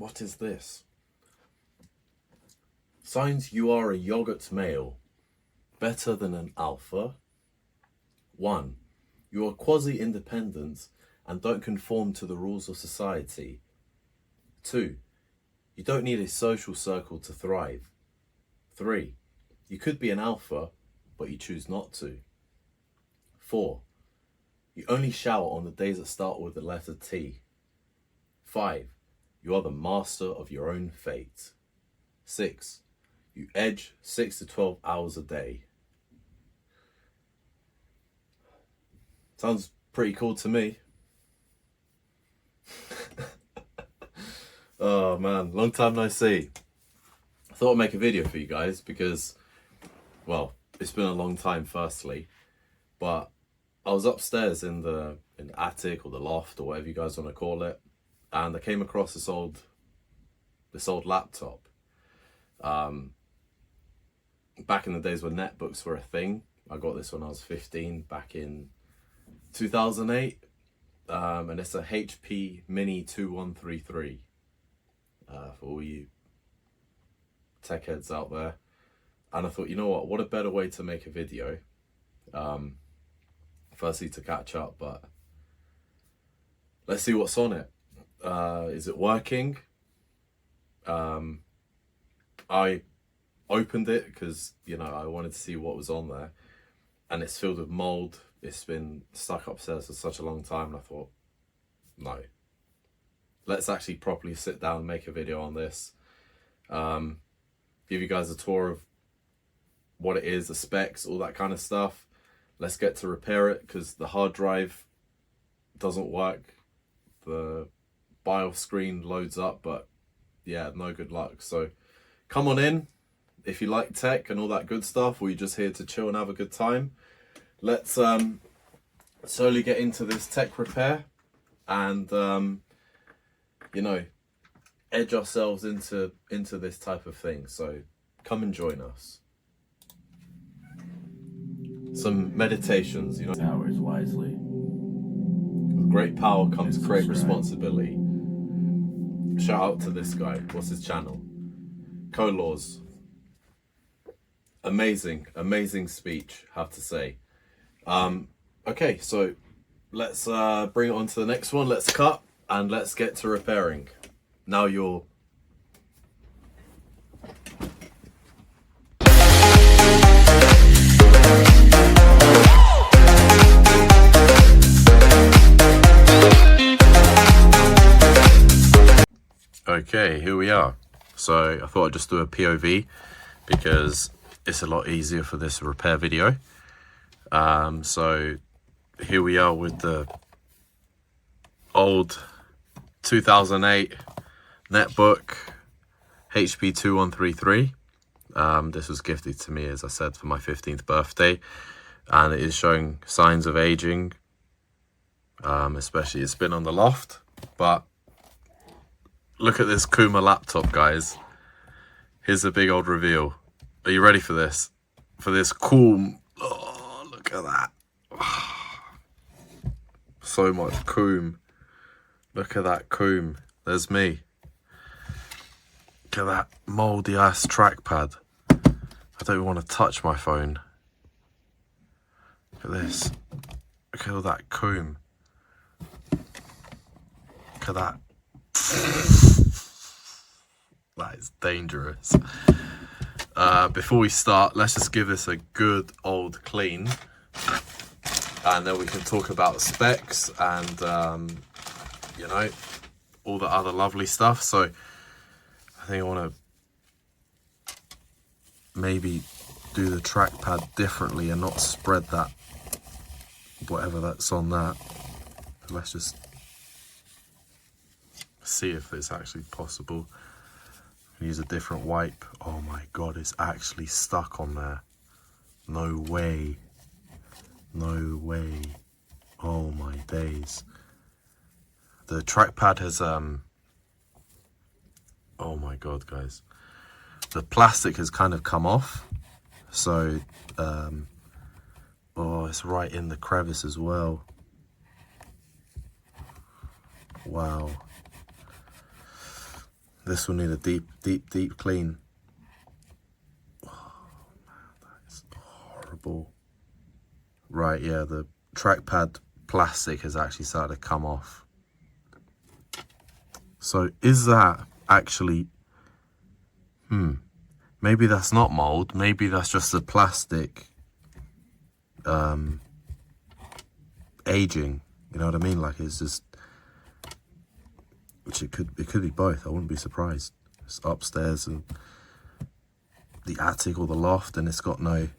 What is this? Signs you are a yogurt male. Better than an alpha. 1. You are quasi-independent and don't conform to the rules of society. 2. You don't need a social circle to thrive. 3. You could be an alpha, but you choose not to. 4. You only shower on the days that start with the letter T. 5. You are the master of your own fate. 6. You edge 6 to 12 hours a day. Sounds pretty cool to me. Oh man, long time no see. I thought I'd make a video for you guys because, well, it's been a long time firstly, but I was upstairs in the attic or the loft or whatever you guys want to call it, and I came across this old laptop. Back in the days when netbooks were a thing. I got this when I was 15 back in 2008, and it's a HP Mini 2133 for all you tech heads out there. And I thought, you know what a better way to make a video, firstly to catch up, but let's see what's on it. Is it working? I opened it because, you know, I wanted to see what was on there, and it's filled with mold. It's been stuck upstairs for such a long time, and I thought, no, let's actually properly sit down and make a video on this. Give you guys a tour of what it is, the specs, all that kind of stuff. Let's get to repair it because the hard drive doesn't work. The BIOS screen loads up, but yeah, no good luck. So come on in if you like tech and all that good stuff, or you're just here to chill and have a good time. Let's slowly get into this tech repair and you know, edge ourselves into this type of thing. So come and join us. Some meditations, you know. Towers wisely. With great power comes great responsibility. Shout out to this guy. What's his channel? Colors. Amazing speech, have to say. Okay, so let's bring it on to the next one. Let's cut and let's get to repairing. Now you're... Okay, here we are. So I thought I'd just do a POV because it's a lot easier for this repair video. So here we are with the old 2008 netbook HP 2133. This was gifted to me, as I said, for my 15th birthday, and it is showing signs of aging, especially it's been on the loft. But look at this COOMER laptop, guys. Here's a big old reveal. Are you ready for this? For this cool... Oh, look at that. So much coom. Look at that coom. There's me. Look at that moldy ass trackpad. I don't want to touch my phone. Look at this. Look at all that coom. Look at that. That is dangerous. Before we start, let's just give this a good old clean, and then we can talk about specs and you know, all the other lovely stuff. So I think I want to maybe do the trackpad differently and not spread that, whatever that's on that. Let's just see if it's actually possible. Use a different wipe. Oh my god, it's actually stuck on there. No way. No way. Oh my days. The trackpad has oh my god, guys. The plastic has kind of come off. So oh, it's right in the crevice as well. Wow. This will need a deep clean. Oh man, that is horrible. Right, yeah, the trackpad plastic has actually started to come off. So is that actually, maybe that's not mold, maybe that's just the plastic aging, you know what I mean? Like it's just, which it could be both, I wouldn't be surprised. It's upstairs and the attic or the loft, and it's got no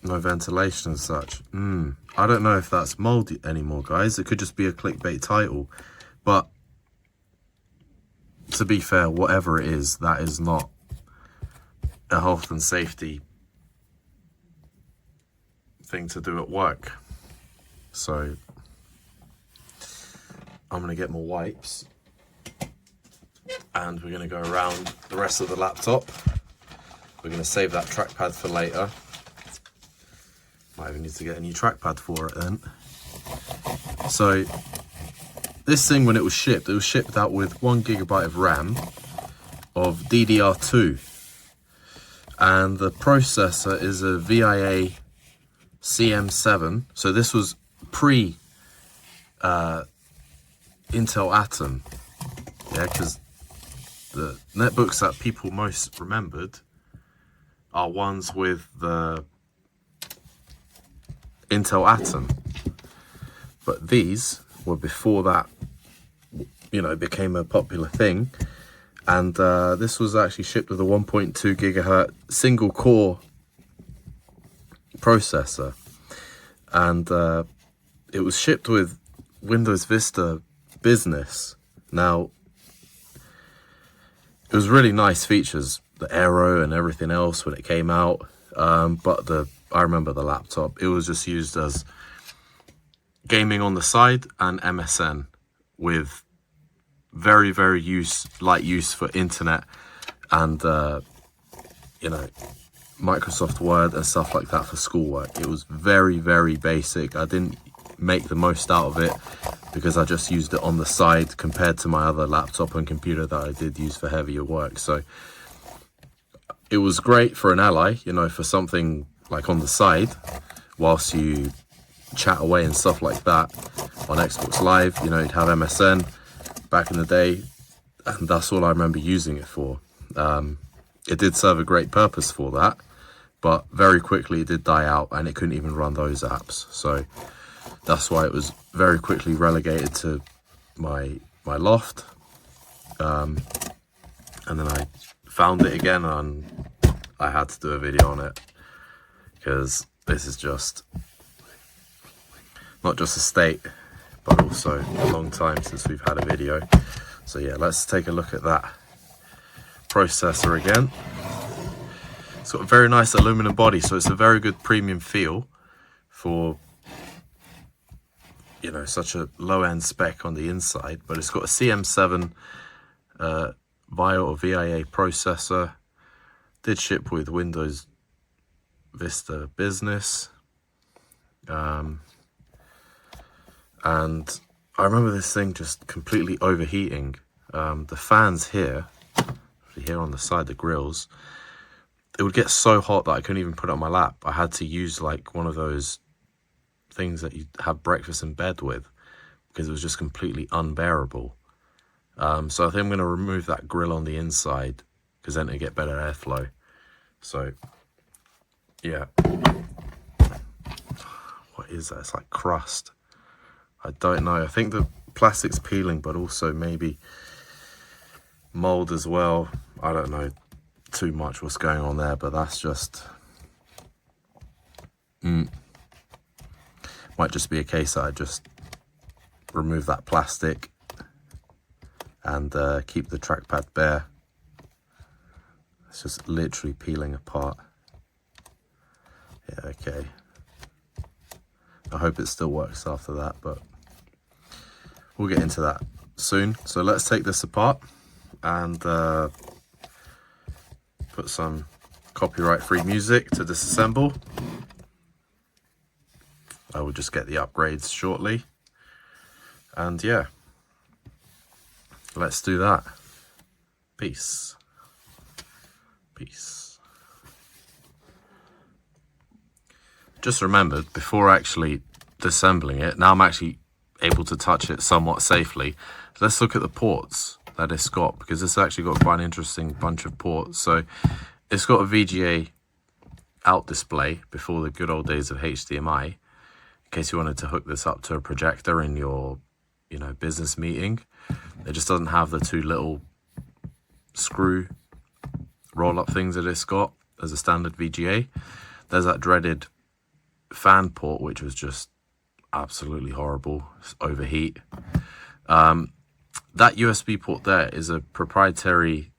ventilation and such. I don't know if that's moldy anymore, guys. It could just be a clickbait title, but to be fair, whatever it is, that is not a health and safety thing to do at work. So I'm gonna get my wipes and we're gonna go around the rest of the laptop. We're gonna save that trackpad for later. Might even need to get a new trackpad for it then. So this thing, when it was shipped out with 1 GB of RAM of DDR2, and the processor is a VIA CM7. So this was pre Intel Atom, yeah, because the netbooks that people most remembered are ones with the Intel Atom, but these were before that, you know, became a popular thing. And this was actually shipped with a 1.2 gigahertz single core processor, and it was shipped with Windows Vista Business. Now, it was really nice features, the Aero and everything else when it came out, but I remember the laptop, it was just used as gaming on the side and MSN with very light use for internet and you know, Microsoft Word and stuff like that for schoolwork. It was very basic. I didn't make the most out of it because I just used it on the side compared to my other laptop and computer that I did use for heavier work. So it was great for an ally, you know, for something like on the side whilst you chat away and stuff like that on Xbox Live. You know, you'd have MSN back in the day, and that's all I remember using it for. It did serve a great purpose for that, but very quickly it did die out and it couldn't even run those apps. So that's why it was very quickly relegated to my loft. And then I found it again and I had to do a video on it, because this is just not just a state, but also a long time since we've had a video. So yeah, let's take a look at that processor again. It's got a very nice aluminum body, so it's a very good premium feel for, you know, such a low-end spec on the inside. But it's got a CM7 VIA or VIA processor. Did ship with Windows Vista Business, and I remember this thing just completely overheating. The fans here on the side, the grills, it would get so hot that I couldn't even put it on my lap. I had to use like one of those things that you have breakfast in bed with, because it was just completely unbearable. So I think I'm going to remove that grill on the inside, because then it'll get better airflow. So yeah, what is that? It's like crust. I don't know. I think the plastic's peeling, but also maybe mold as well. I don't know too much what's going on there, but that's just might just be a case that I just remove that plastic and keep the trackpad bare. It's just literally peeling apart. Yeah, okay. I hope it still works after that, but we'll get into that soon. So let's take this apart and put some copyright-free music to disassemble. I will just get the upgrades shortly. And yeah, let's do that. Peace. Peace. Just remembered, before actually disassembling it, now I'm actually able to touch it somewhat safely. Let's look at the ports that it's got, because it's actually got quite an interesting bunch of ports. So it's got a VGA out display before the good old days of HDMI, in case you wanted to hook this up to a projector in your, you know, business meeting. It just doesn't have the two little screw roll-up things that it's got as a standard VGA. There's that dreaded fan port, which was just absolutely horrible. It's overheat. That USB port there is a proprietary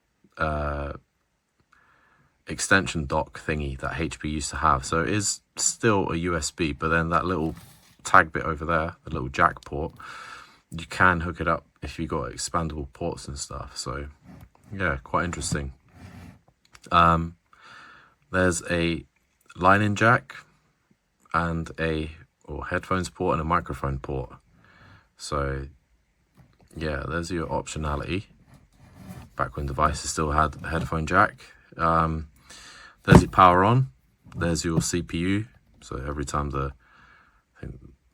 extension dock thingy that HP used to have. So it is still a USB, but then that little tag bit over there, the little jack port, you can hook it up if you got expandable ports and stuff. So yeah, quite interesting. There's a line-in jack and a headphones port and a microphone port. So yeah, there's your optionality. Back when devices still had a headphone jack. There's your power on. There's your CPU. So every time the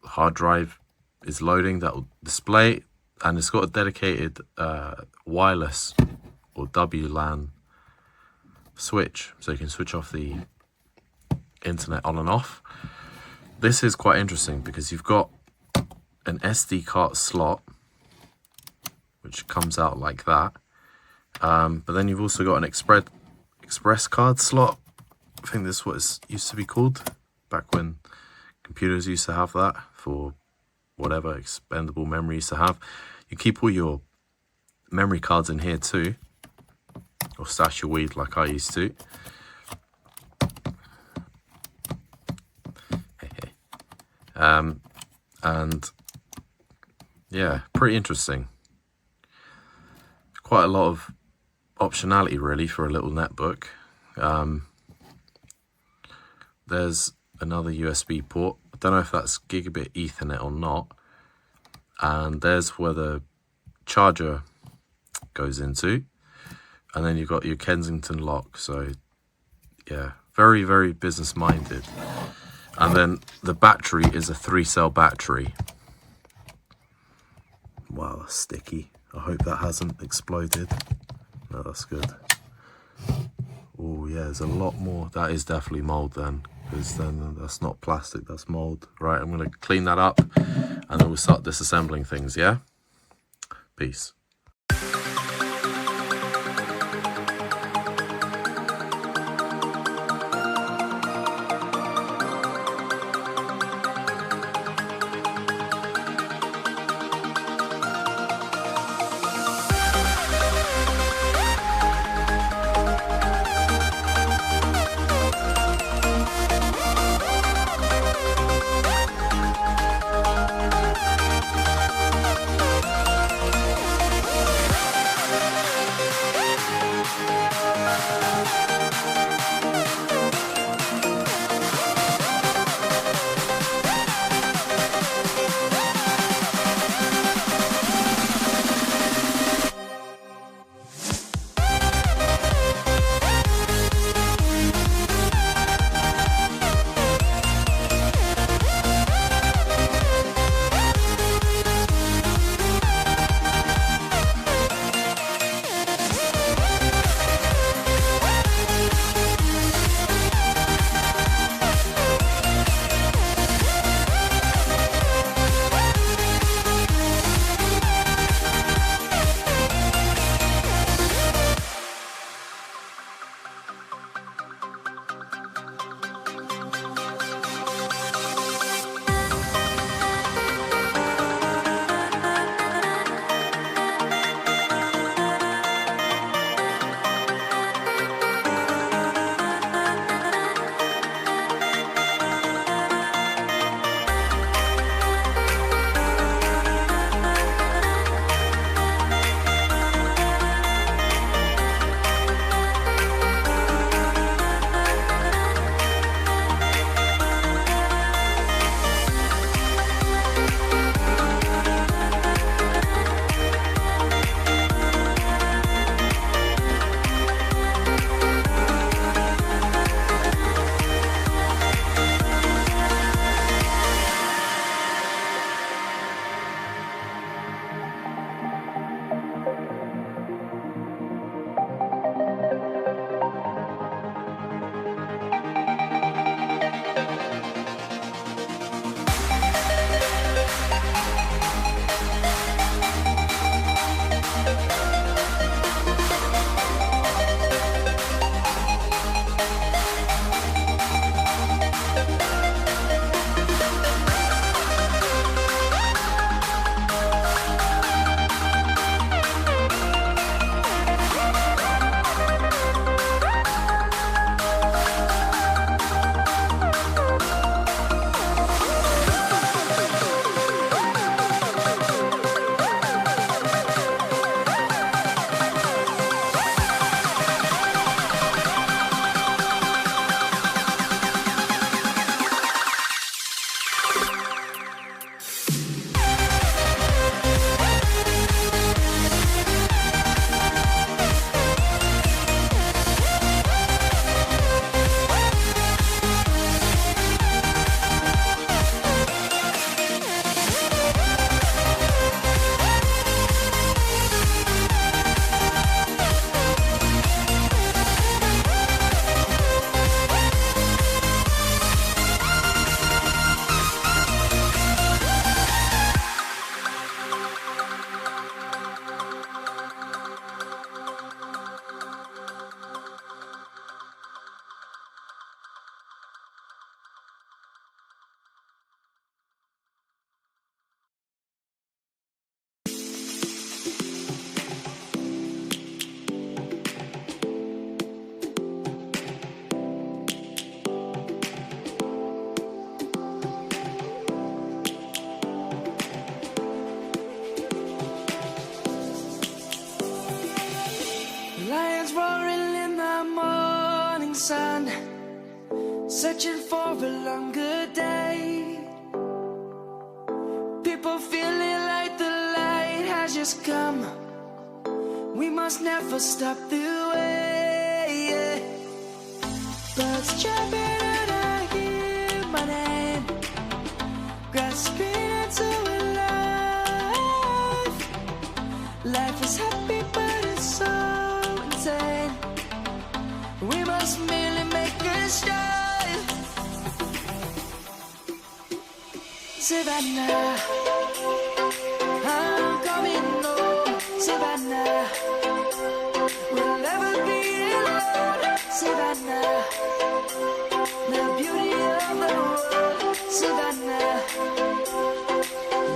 hard drive is loading, that will display. And it's got a dedicated wireless or WLAN switch, so you can switch off the internet on and off. This is quite interesting because you've got an SD card slot which comes out like that, but then you've also got an express card slot. I think this is what it used to be called back when computers used to have that for whatever expendable memory used to have. You keep all your memory cards in here too, or stash your weed like I used to. And yeah, pretty interesting. Quite a lot of optionality really for a little netbook. There's another USB port. I don't know if that's gigabit Ethernet or not. And there's where the charger goes into. And then you've got your Kensington lock. So yeah, very, very business minded. And then the battery is a 3-cell battery. Wow, that's sticky. I hope that hasn't exploded. No, that's good. Oh yeah, there's a lot more. That is definitely mold then, because then that's not plastic, that's mold. Right, I'm going to clean that up and then we'll start disassembling things, yeah? Peace. sun, searching for a longer day. People feeling like the light has just come. We must never stop the way. Birds chirping and I hear my name, grasping into a life. Life is happy but it's so insane. We must merely make a start. Savannah, I'm coming home. Savannah, we'll never be alone. Savannah, the beauty of the world. Savannah,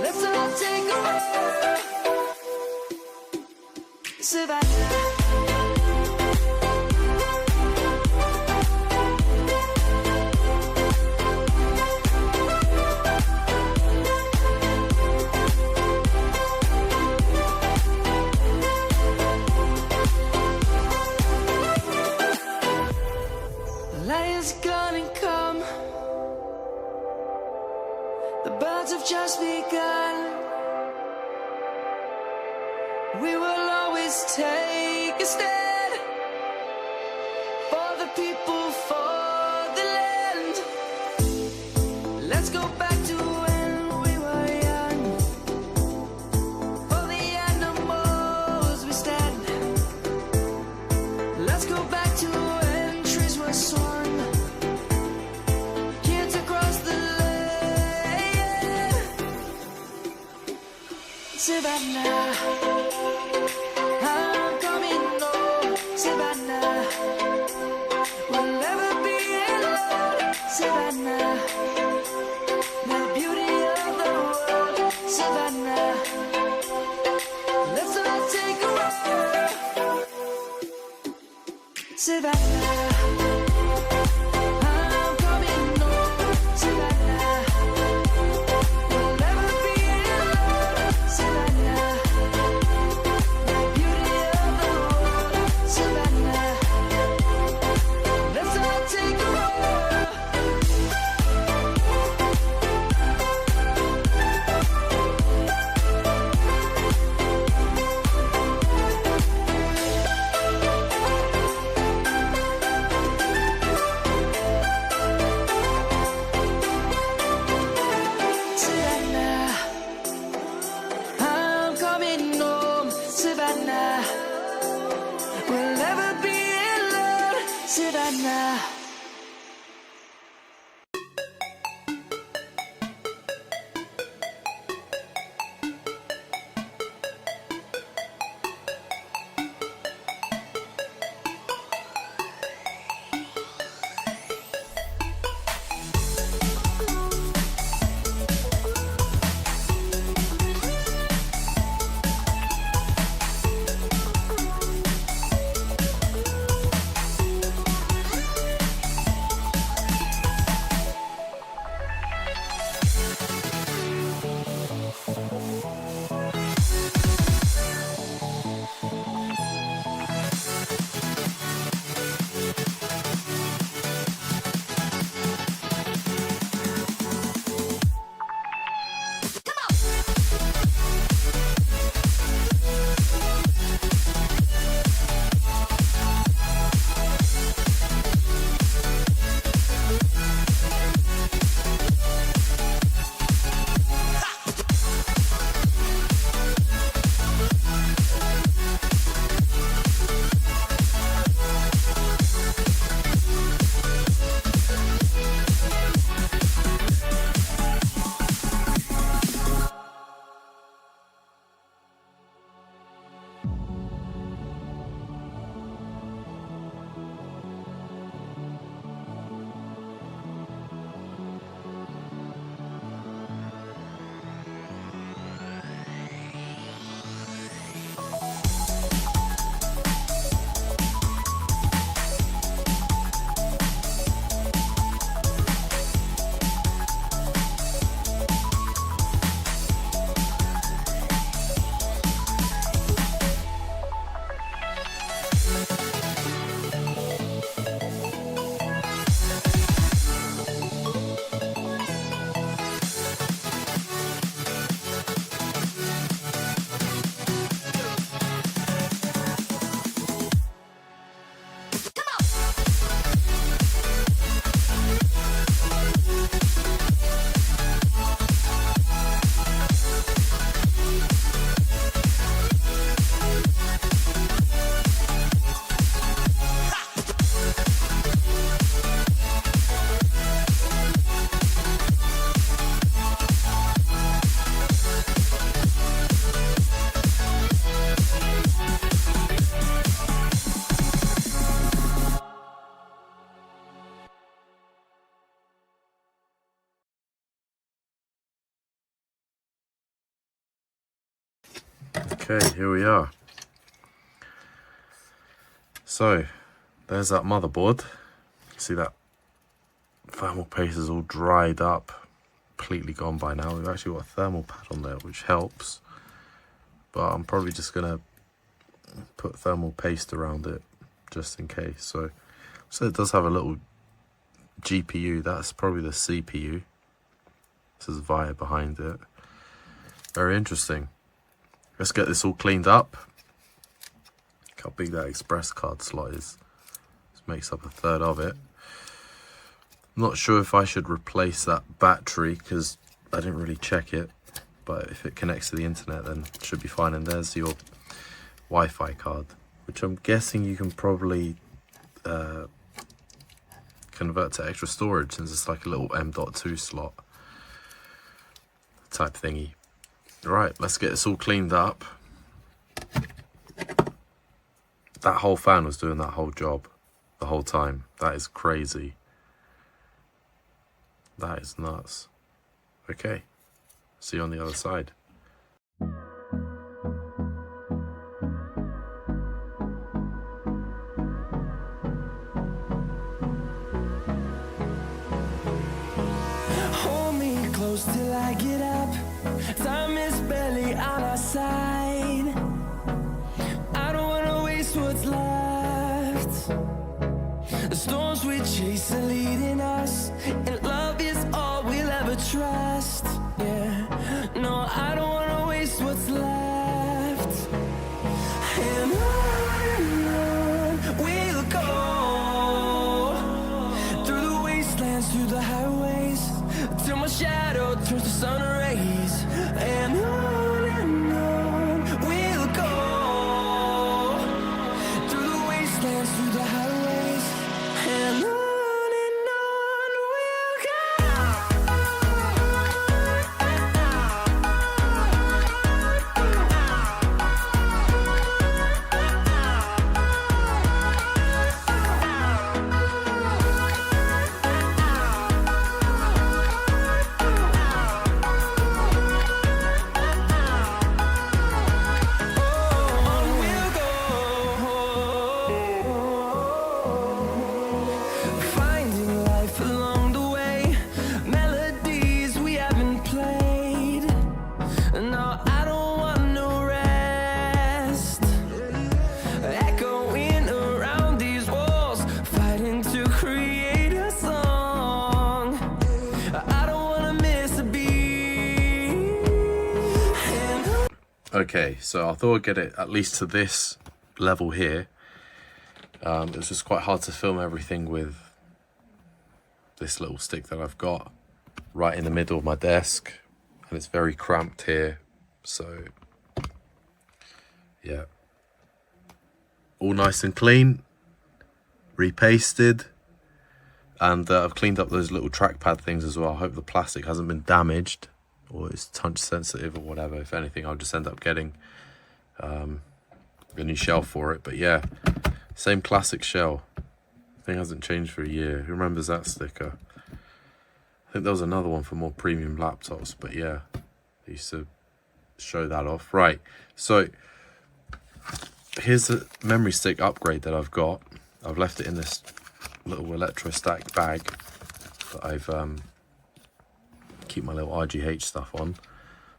let's all take a walk. Savannah. Just begun. We will always take a stand for the people, for the land. Let's go back to when we were young. For the animals we stand. Let's go back to when trees were swung. Kids across the Savannah, I'm coming home. Savannah, we'll never be alone. Savannah, the beauty of the world. Savannah, let's all take a walk. Savannah. Okay, here we are. So, there's that motherboard. See that thermal paste is all dried up, completely gone by now. We've actually got a thermal pad on there, which helps. But I'm probably just gonna put thermal paste around it, just in case. So it does have a little GPU. That's probably the CPU. This is VIA behind it. Very interesting. Let's get this all cleaned up. Look how big that express card slot is. This makes up a third of it. I'm not sure if I should replace that battery because I didn't really check it. But if it connects to the internet, then it should be fine. And there's your Wi-Fi card, which I'm guessing you can probably convert to extra storage, since it's like a little M.2 slot type thingy. Right, let's get this all cleaned up. That whole fan was doing that whole job the whole time. That is crazy. That is nuts. Okay, see you on the other side. Hold me close till I get up. Time is barely on our side. I don't wanna waste what's left. The storms we chase are leading us, and love is all we'll ever trust. Yeah, no, I don't wanna waste what's left. And on we'll go, through the wastelands, through the highways, till my shadow turns to sun rays. And on we'll go, through the wastelands, through the highways, and on we'll go. Finding life along the way, melodies we haven't played. No, I don't want no rest. Echoing around these walls, fighting to create a song. I don't wanna miss a beat. And Okay, so I thought I'd get it at least to this level here. It was just quite hard to film everything with this little stick that I've got right in the middle of my desk, and it's very cramped here. So yeah, all nice and clean, repasted, and I've cleaned up those little trackpad things as well. I hope the plastic hasn't been damaged or it's touch sensitive or whatever. If anything, I'll just end up getting a new shell for it. But yeah, same classic shell. Thing hasn't changed for a year. Who remembers that sticker? I think there was another one for more premium laptops, but yeah, I used to show that off. Right, so here's the memory stick upgrade that I've got. I've left it in this little electrostatic bag that I've keep my little RGH stuff on.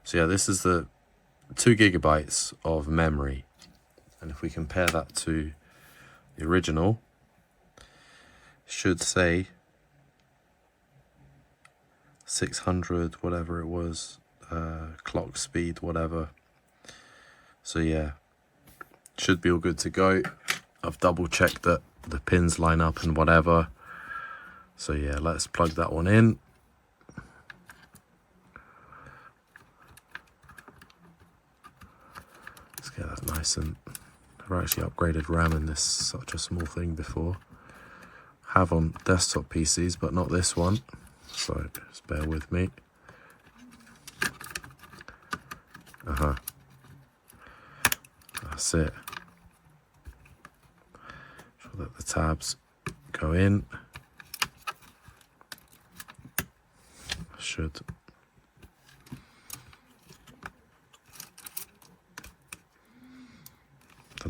So yeah, this is the 2 GB of memory, and if we compare that to the original, should say 600 whatever it was, clock speed whatever. So yeah, should be all good to go. I've double checked that the pins line up and whatever. So yeah, let's plug that one in. Let's get that nice, and I've actually upgraded RAM in this, such a small thing before. Have on desktop PCs, but not this one, so just bear with me. That's it. Sure that the tabs go in. Should.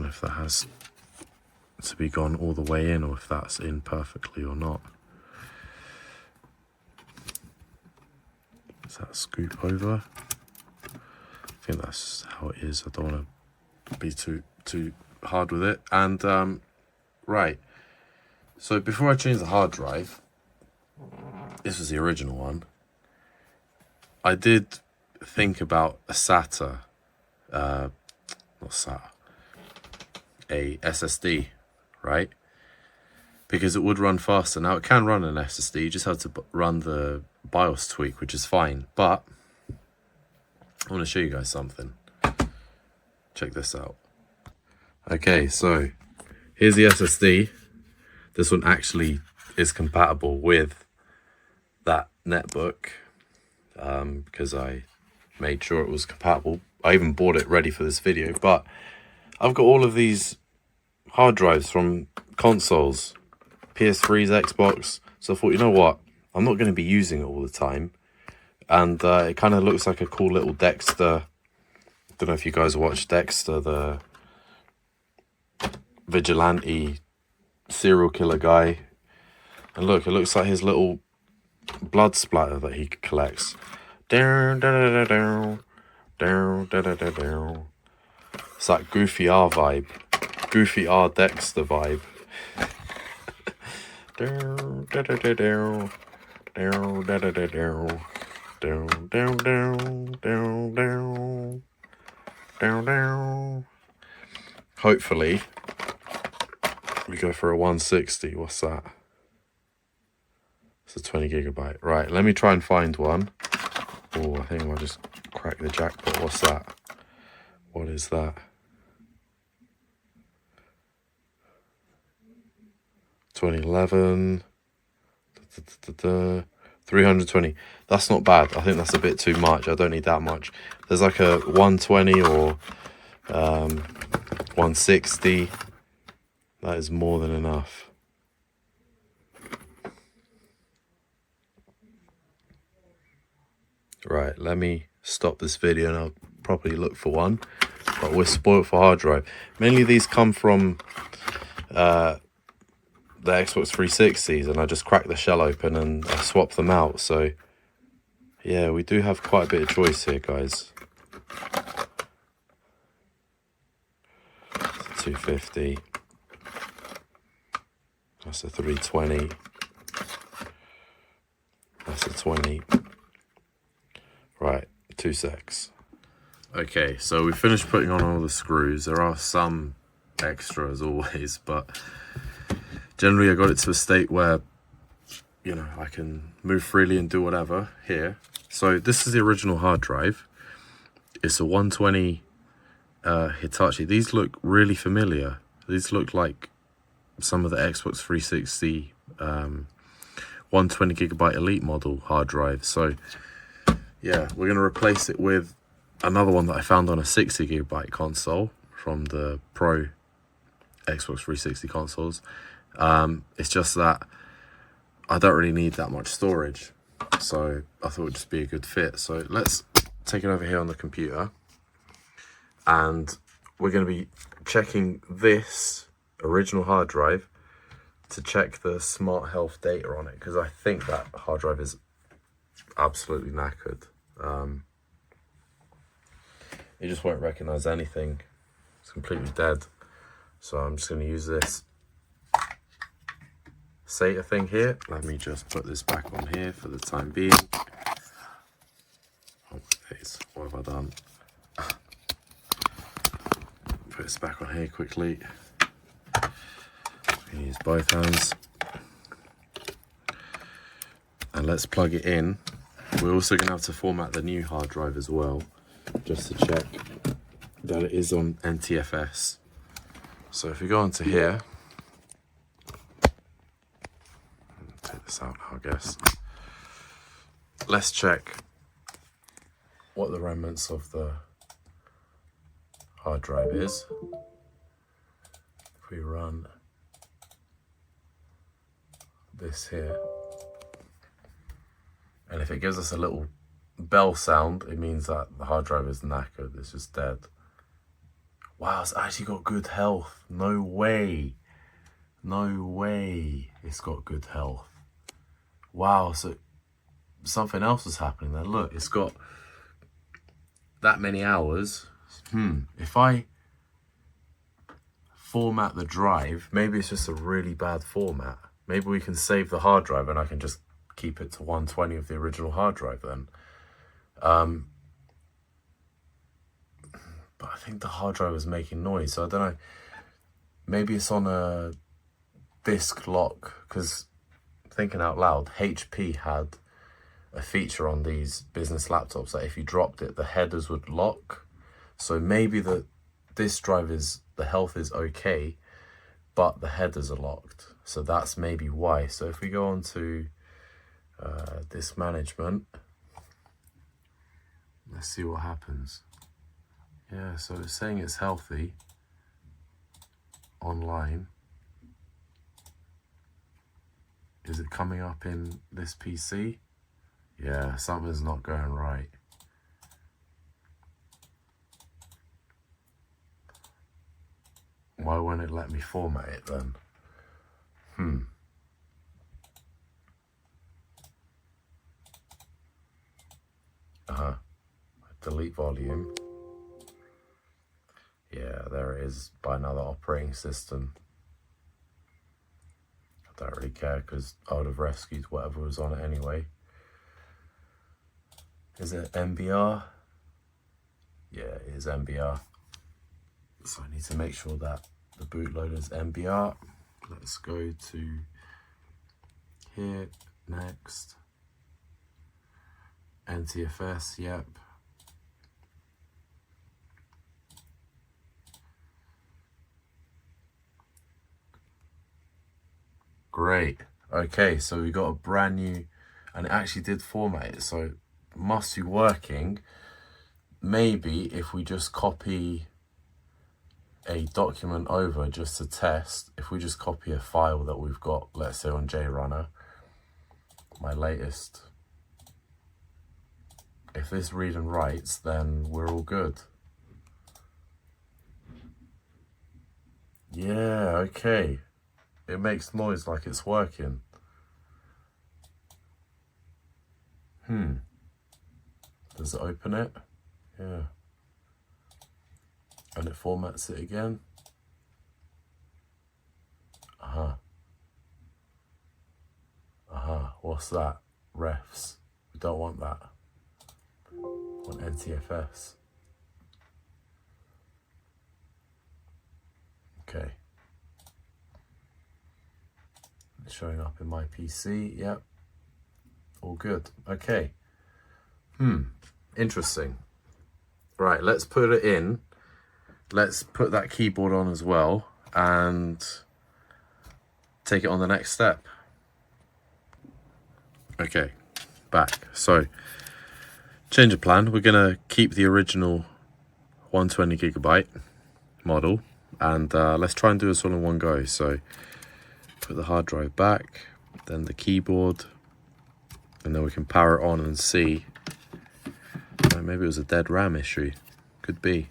know if that has to be gone all the way in or if that's in perfectly or not. Does that scoop over? I think that's how it is. I don't want to be too hard with it. And right, so before I change the hard drive, this was the original one, I did think about a SATA, not SATA, a SSD, right? Because it would run faster. Now it can run an SSD, you just have to run the BIOS tweak, which is fine. But I want to show you guys something. Check this out. Okay, so here's the SSD. This one actually is compatible with that netbook because I made sure it was compatible. I even bought it ready for this video, but I've got all of these hard drives from consoles, PS3s, Xbox. So I thought, you know what? I'm not going to be using it all the time. And it kind of looks like a cool little Dexter. Don't know if you guys watch Dexter, the vigilante serial killer guy. And look, it looks like his little blood splatter that he collects. Down, da da da down, down, da da da down. It's that Goofy R vibe, Goofy R Dexter vibe. Down, da da da down, down, da da da down, down, down, down, down, down, down, down. Hopefully, we go for a 160. What's that? It's a 20 gigabyte. Right, let me try and find one. Oh, I think I'll just crack the jackpot. What's that? What is that? 2011. 320. That's not bad. I think that's a bit too much. I don't need that much. There's like a 120 or 160. That is more than enough. Right, let me stop this video and I'll properly look for one. But we're spoiled for hard drive. Mainly these come from the Xbox 360s, and I just crack the shell open and I swap them out. So yeah, we do have quite a bit of choice here, guys. 250. That's a 320. That's a 20. Right, 2 secs. Okay, so we finished putting on all the screws. There are some extra as always, but generally I got it to a state where, you know, I can move freely and do whatever here. So this is the original hard drive. It's a 120 Hitachi. These look really familiar. These look like some of the Xbox 360 120 gigabyte Elite model hard drive. So yeah, we're going to replace it with another one that I found on a 60 gigabyte console from the Pro Xbox 360 consoles. It's just that I don't really need that much storage, so I thought it would just be a good fit. So let's take it over here on the computer, and we're going to be checking this original hard drive to check the smart health data on it, because I think that hard drive is absolutely knackered. It just won't recognize anything. It's completely dead. So I'm just going to use this SATA thing here. Let me just put this back on here for the time being. Oh, days. What have I done? Put this back on here quickly. Use both hands. And let's plug it in. We're also going to have to format the new hard drive as well, just to check that it is on NTFS. So if we go onto here, take this out now, I guess. Let's check what the remnants of the hard drive is. If we run this here, and if it gives us a little bell sound, it means that the hard drive is knackered. It's just dead. Wow, it's actually got good health. No way. No way it's got good health. Wow, so something else is happening there. Look, it's got that many hours. If I format the drive, maybe it's just a really bad format. Maybe we can save the hard drive and I can just keep it to 120 of the original hard drive then. But I think the hard drive was making noise, so I don't know. Maybe it's on a disk lock, because thinking out loud, HP had a feature on these business laptops that if you dropped it, the headers would lock. So maybe the disk drive the health is okay, but the headers are locked. So that's maybe why. So if we go on to disk management, let's see what happens. Yeah, so it's saying it's healthy online. Is it coming up in this PC? Yeah, something's not going right. Why won't it let me format it then? Delete volume. Yeah, there it is, by another operating system. I don't really care because I would have rescued whatever was on it anyway. Is it MBR? Yeah, it is MBR. So I need to make sure that the bootloader is MBR. Let's go to here, next. NTFS, yep. Great. Okay, so we got a brand new, and it actually did format it, so it must be working. Maybe if we just copy a document over just to test, if we just copy a file that we've got, let's say on JRunner, my latest, if this read and writes, then we're all good. Yeah, okay. It makes noise like it's working. Does it open it? Yeah. And it formats it again. What's that? Refs. We don't want that. We want NTFS. Okay. It's showing up in my PC. Yep. All good. Okay. Interesting. Right, let's put it in. Let's put that keyboard on as well and take it on the next step. Okay, back. So, change of plan. We're going to keep the original 120GB model, and let's try and do this all in one go. So, put the hard drive back, then the keyboard, and then we can power it on and see. Maybe it was a dead RAM issue. Could be.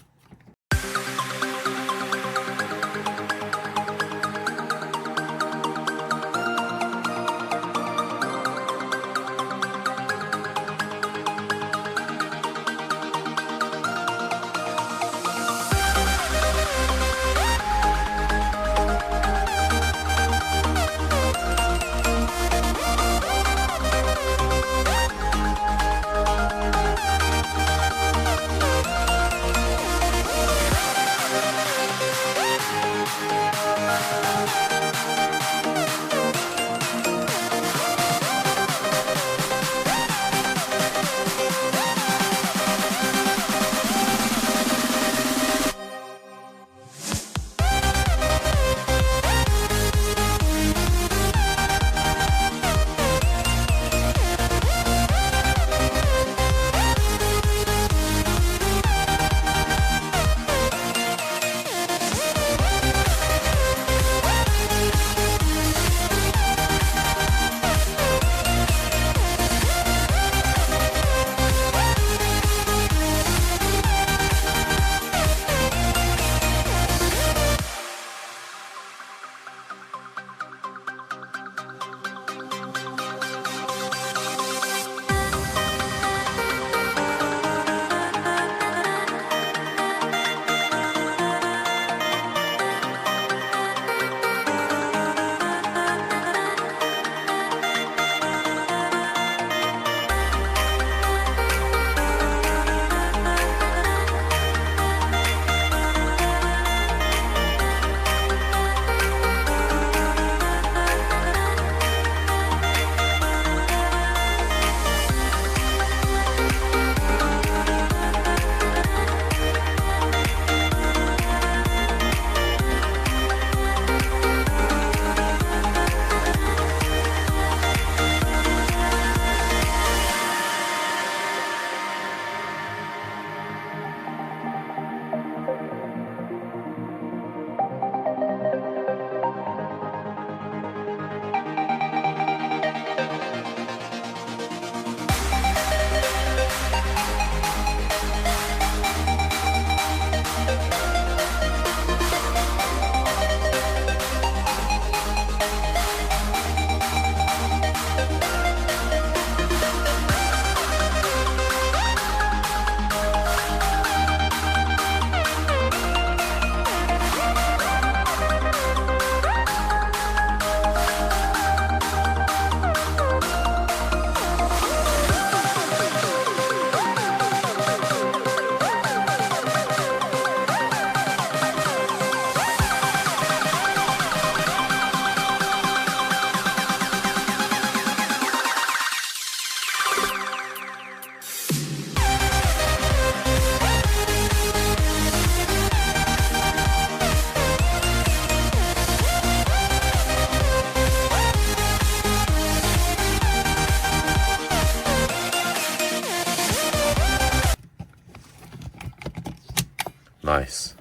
Nice.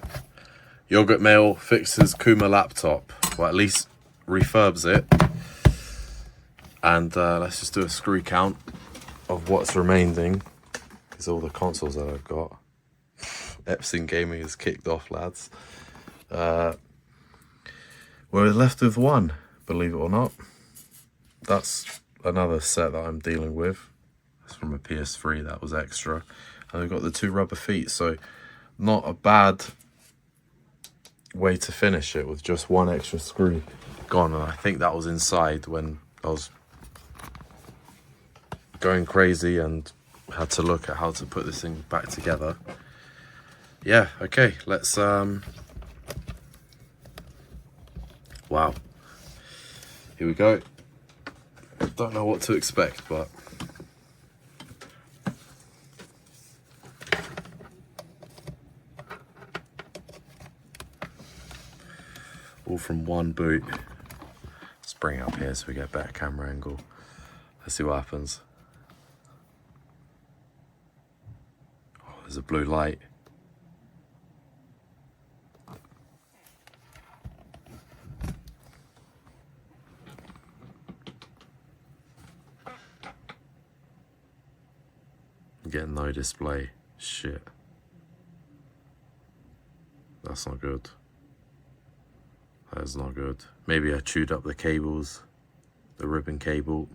Yogurt mail fixes COOMER laptop. Well, at least refurbs it. And let's just do a screw count of what's remaining. These are all the consoles that I've got. Epson Gaming is kicked off, lads. We're left with one, believe it or not. That's another set that I'm dealing with. It's from a PS3, that was extra. And we've got the 2 rubber feet, so not a bad way to finish it with just one extra screw gone. And I think that was inside when I was going crazy and had to look at how to put this thing back together. Yeah, okay, let's wow, here we go. Don't know what to expect, but all from one boot. Let's bring it up here so we get a better camera angle. Let's see what happens. Oh, there's a blue light. I'm getting no display. Shit. That's not good. That is not good. Maybe I chewed up the cables. The ribbon cable.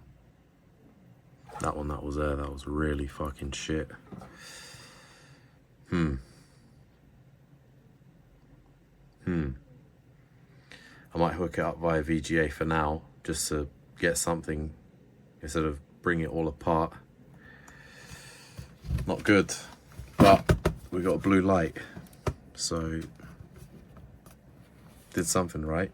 That one that was there, that was really fucking shit. I might hook it up via VGA for now, just to get something instead of bring it all apart. Not good, but we got a blue light, so did something right.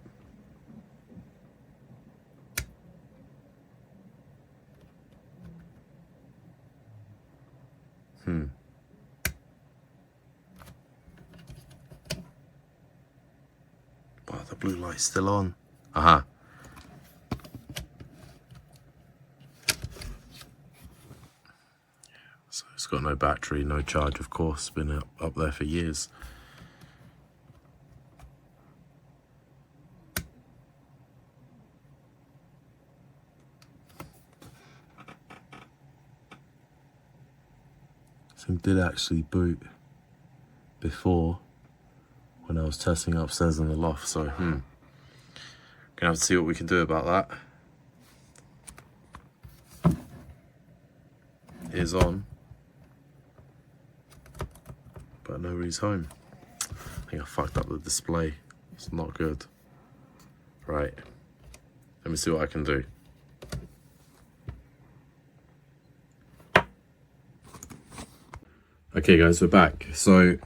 But the blue light's still on. Aha. So it's got no battery, no charge, of course. Been up there for years. This thing did actually boot before when I was testing upstairs in the loft, so gonna have to see what we can do about that. It is on, but nobody's home. I think I fucked up the display. It's not good. Right, let me see what I can do. Okay guys, we're back. So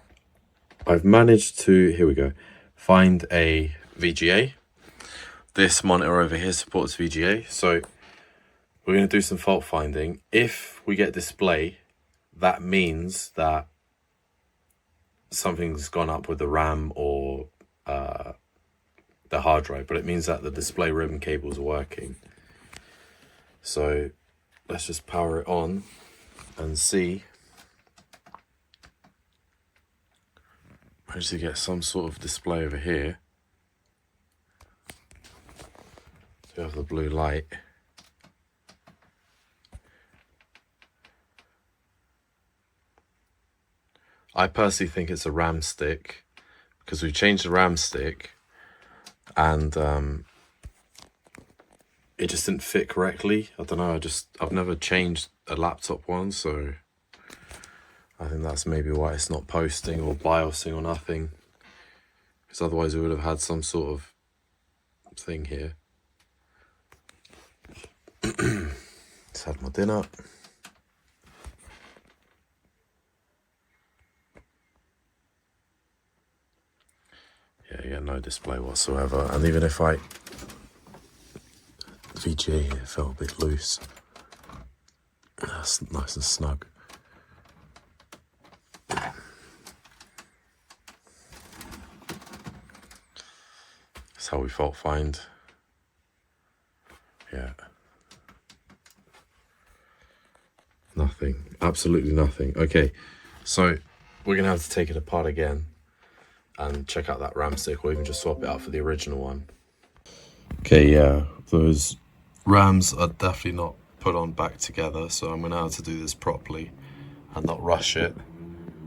I've managed to, here we go, find a VGA. This monitor over here supports VGA, so we're going to do some fault finding. If we get display, that means that something's gone up with the RAM or the hard drive, but it means that the display ribbon cables are working. So let's just power it on and see. Managed to get some sort of display over here. We have the blue light. I personally think it's a RAM stick because we changed the RAM stick and it just didn't fit correctly. I don't know, I've never changed a laptop one, so I think that's maybe why it's not posting or BIOSing or nothing, because otherwise we would have had some sort of thing here. Just had my dinner. Yeah, no display whatsoever. And even if VGA here felt a bit loose. That's nice and snug. That's how we fault find. Yeah. Nothing. Absolutely nothing. Okay, so we're gonna have to take it apart again and check out that RAM stick, or even just swap it out for the original one. Okay, yeah, those RAMs are definitely not put on back together, so I'm gonna have to do this properly and not rush it.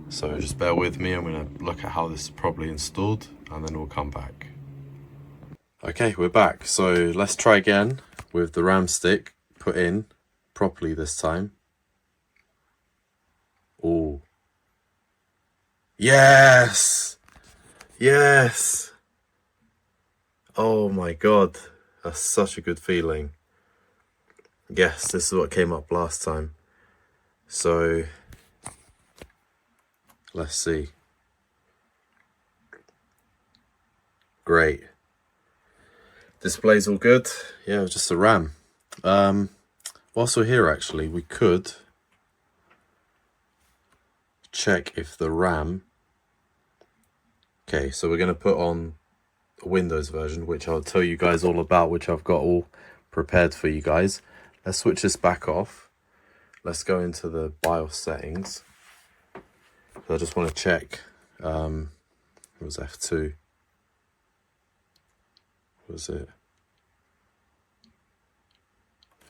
So just bear with me. I'm gonna look at how this is properly installed and then we'll come back. Okay, we're back. So let's try again with the RAM stick put in properly this time. Oh, yes, yes. Oh my God, that's such a good feeling. Yes, this is what came up last time. So let's see. Great. Display's all good. Yeah, it was just a RAM. Whilst we're here, actually, we could check if the RAM... Okay, so we're going to put on a Windows version, which I'll tell you guys all about, which I've got all prepared for you guys. Let's switch this back off. Let's go into the BIOS settings. So I just want to check, it was F2. Was it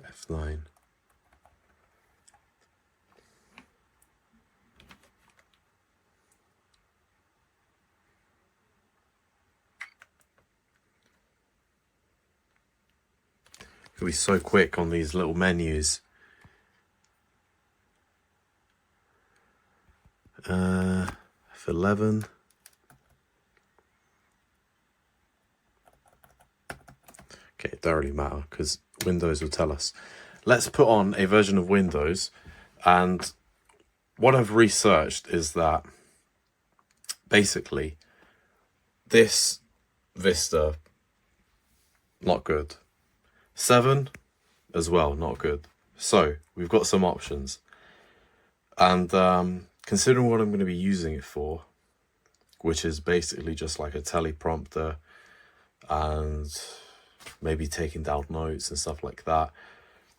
F9? It'll be so quick on these little menus. F11. Okay, it don't really matter because Windows will tell us. Let's put on a version of Windows, and what I've researched is that basically this Vista, not good. 7 as well, not good. So we've got some options, and considering what I'm going to be using it for, which is basically just like a teleprompter and maybe taking down notes and stuff like that.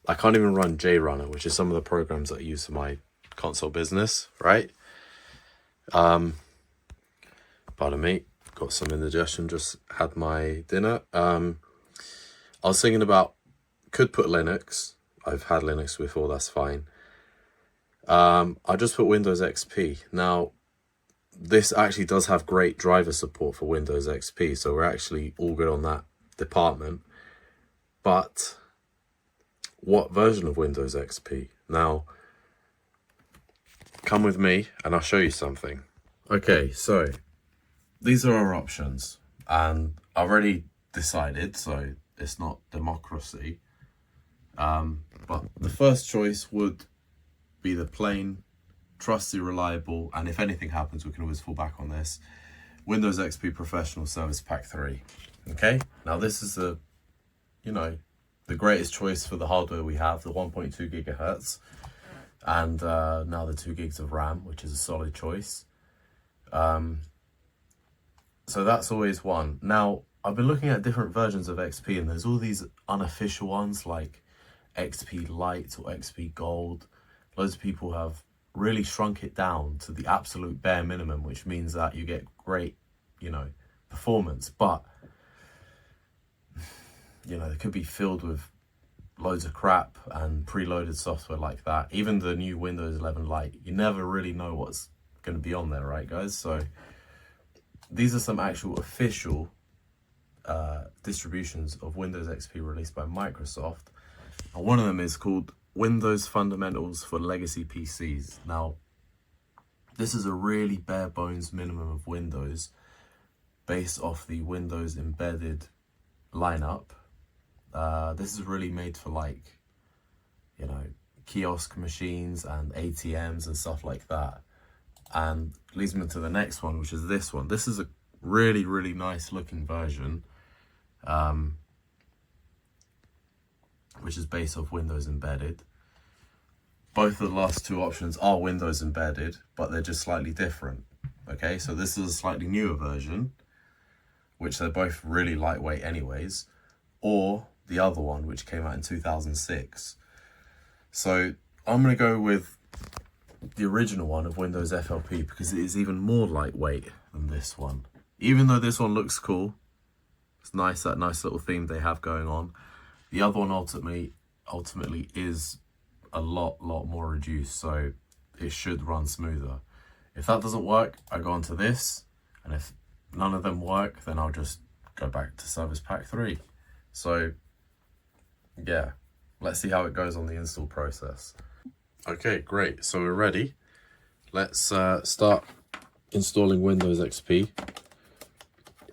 I can't even run JRunner, which is some of the programs that I use for my console business, right? Pardon me, got some indigestion, just had my dinner. I was thinking about, could put Linux. I've had Linux before, that's fine. I just put Windows XP. Now, this actually does have great driver support for Windows XP, so we're actually all good on that department. But what version of Windows XP? Now, come with me and I'll show you something. Okay, so these are our options, and I've already decided, so it's not democracy. But the first choice would be the plain, trusty, reliable, and if anything happens, we can always fall back on this, Windows XP Professional Service Pack 3. Okay, now this is the, you know, the greatest choice for the hardware we have, the 1.2 gigahertz, and now the 2 gigs of RAM, which is a solid choice. So that's always one. Now, I've been looking at different versions of XP, and there's all these unofficial ones like XP Lite or XP Gold. Loads of people have really shrunk it down to the absolute bare minimum, which means that you get great, you know, performance, but you know, it could be filled with loads of crap and preloaded software like that. Even the new Windows 11 Lite, you never really know what's going to be on there, right, guys? So these are some actual official distributions of Windows XP released by Microsoft. And one of them is called Windows Fundamentals for Legacy PCs. Now, this is a really bare bones minimum of Windows based off the Windows embedded lineup. This is really made for, like, you know, kiosk machines and ATMs and stuff like that. And leads me to the next one, which is this one. This is a really, really nice looking version, which is based off Windows embedded. Both of the last two options are Windows embedded, but they're just slightly different. Okay, so this is a slightly newer version, which they're both really lightweight anyways, or the other one, which came out in 2006. So I'm going to go with the original one of Windows FLP because it is even more lightweight than this one. Even though this one looks cool, it's nice, that nice little theme they have going on. The other one ultimately is a lot more reduced, so it should run smoother. If that doesn't work, I go on to this, and if none of them work, then I'll just go back to Service Pack 3. So yeah, let's see how it goes on the install process. Okay, great, so we're ready. Let's start installing Windows XP.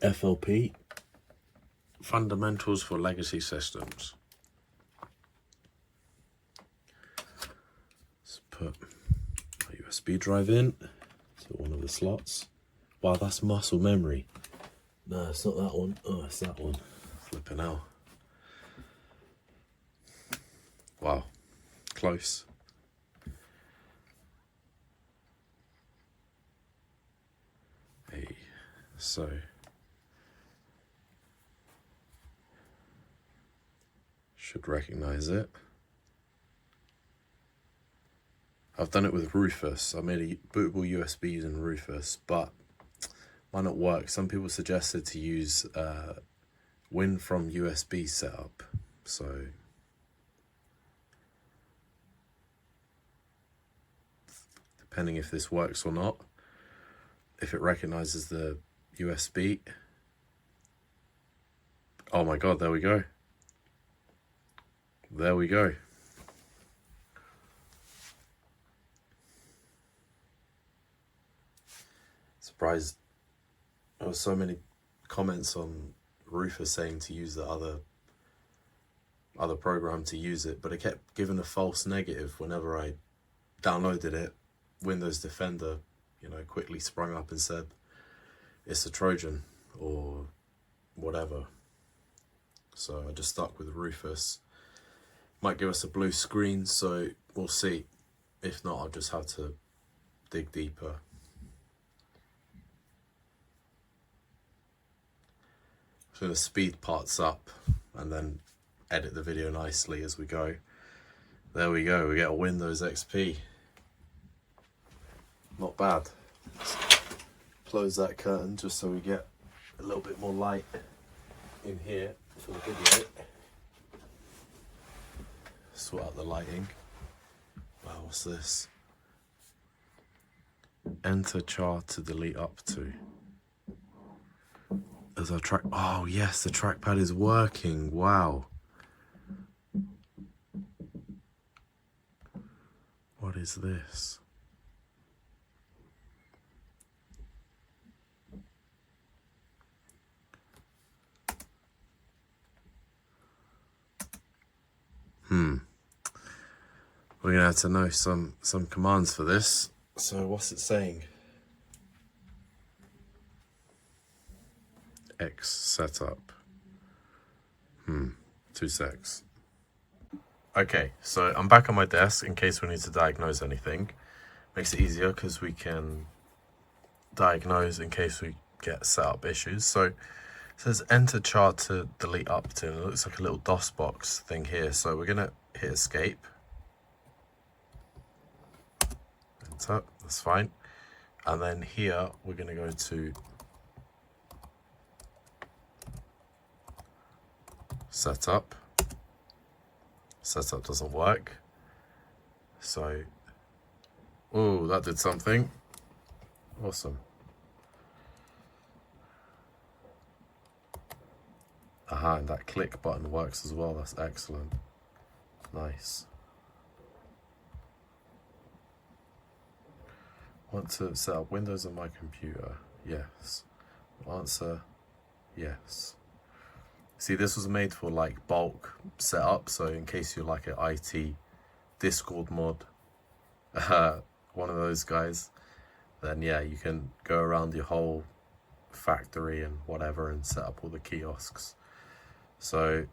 FLP, Fundamentals for Legacy Systems. Let's put a USB drive in to one of the slots. Wow, that's muscle memory. No, it's not that one. Oh, it's that one. Flipping out. Wow, close. Hey, so should recognize it. I've done it with Rufus. I made a bootable USB using Rufus, but might not work. Some people suggested to use Win from USB setup. So depending if this works or not, if it recognizes the USB. Oh my god, there we go. There we go. Surprised there were so many comments on Rufus saying to use the other program to use it, but it kept giving a false negative whenever I downloaded it. Windows Defender, you know, quickly sprung up and said it's a Trojan or whatever. So I just stuck with Rufus. Might give us a blue screen, so we'll see. If not, I'll just have to dig deeper. I'm going to speed parts up and then edit the video nicely as we go. There we go, we get a Windows XP. Not bad. Let's close that curtain just so we get a little bit more light in here for the video. Sort out the lighting. Wow, what's this? Enter chart to delete up to. There's our track. Oh yes, the trackpad is working. Wow. What is this? We're gonna have to know some commands for this. So what's it saying? X setup. 2 secs. Okay, so I'm back on my desk in case we need to diagnose anything. Makes it easier because we can diagnose in case we get setup issues. So it says enter chart to delete up to, and it looks like a little DOS box thing here. So we're gonna hit escape. Enter, that's fine. And then here we're gonna go to setup. Setup doesn't work. So, oh, that did something. Awesome. Aha, and that click button works as well. That's excellent. Nice. Want to set up Windows on my computer? Yes. Answer, yes. See, this was made for like bulk setup, so in case you're like an IT Discord mod, one of those guys, then yeah, you can go around your whole factory and whatever and set up all the kiosks. So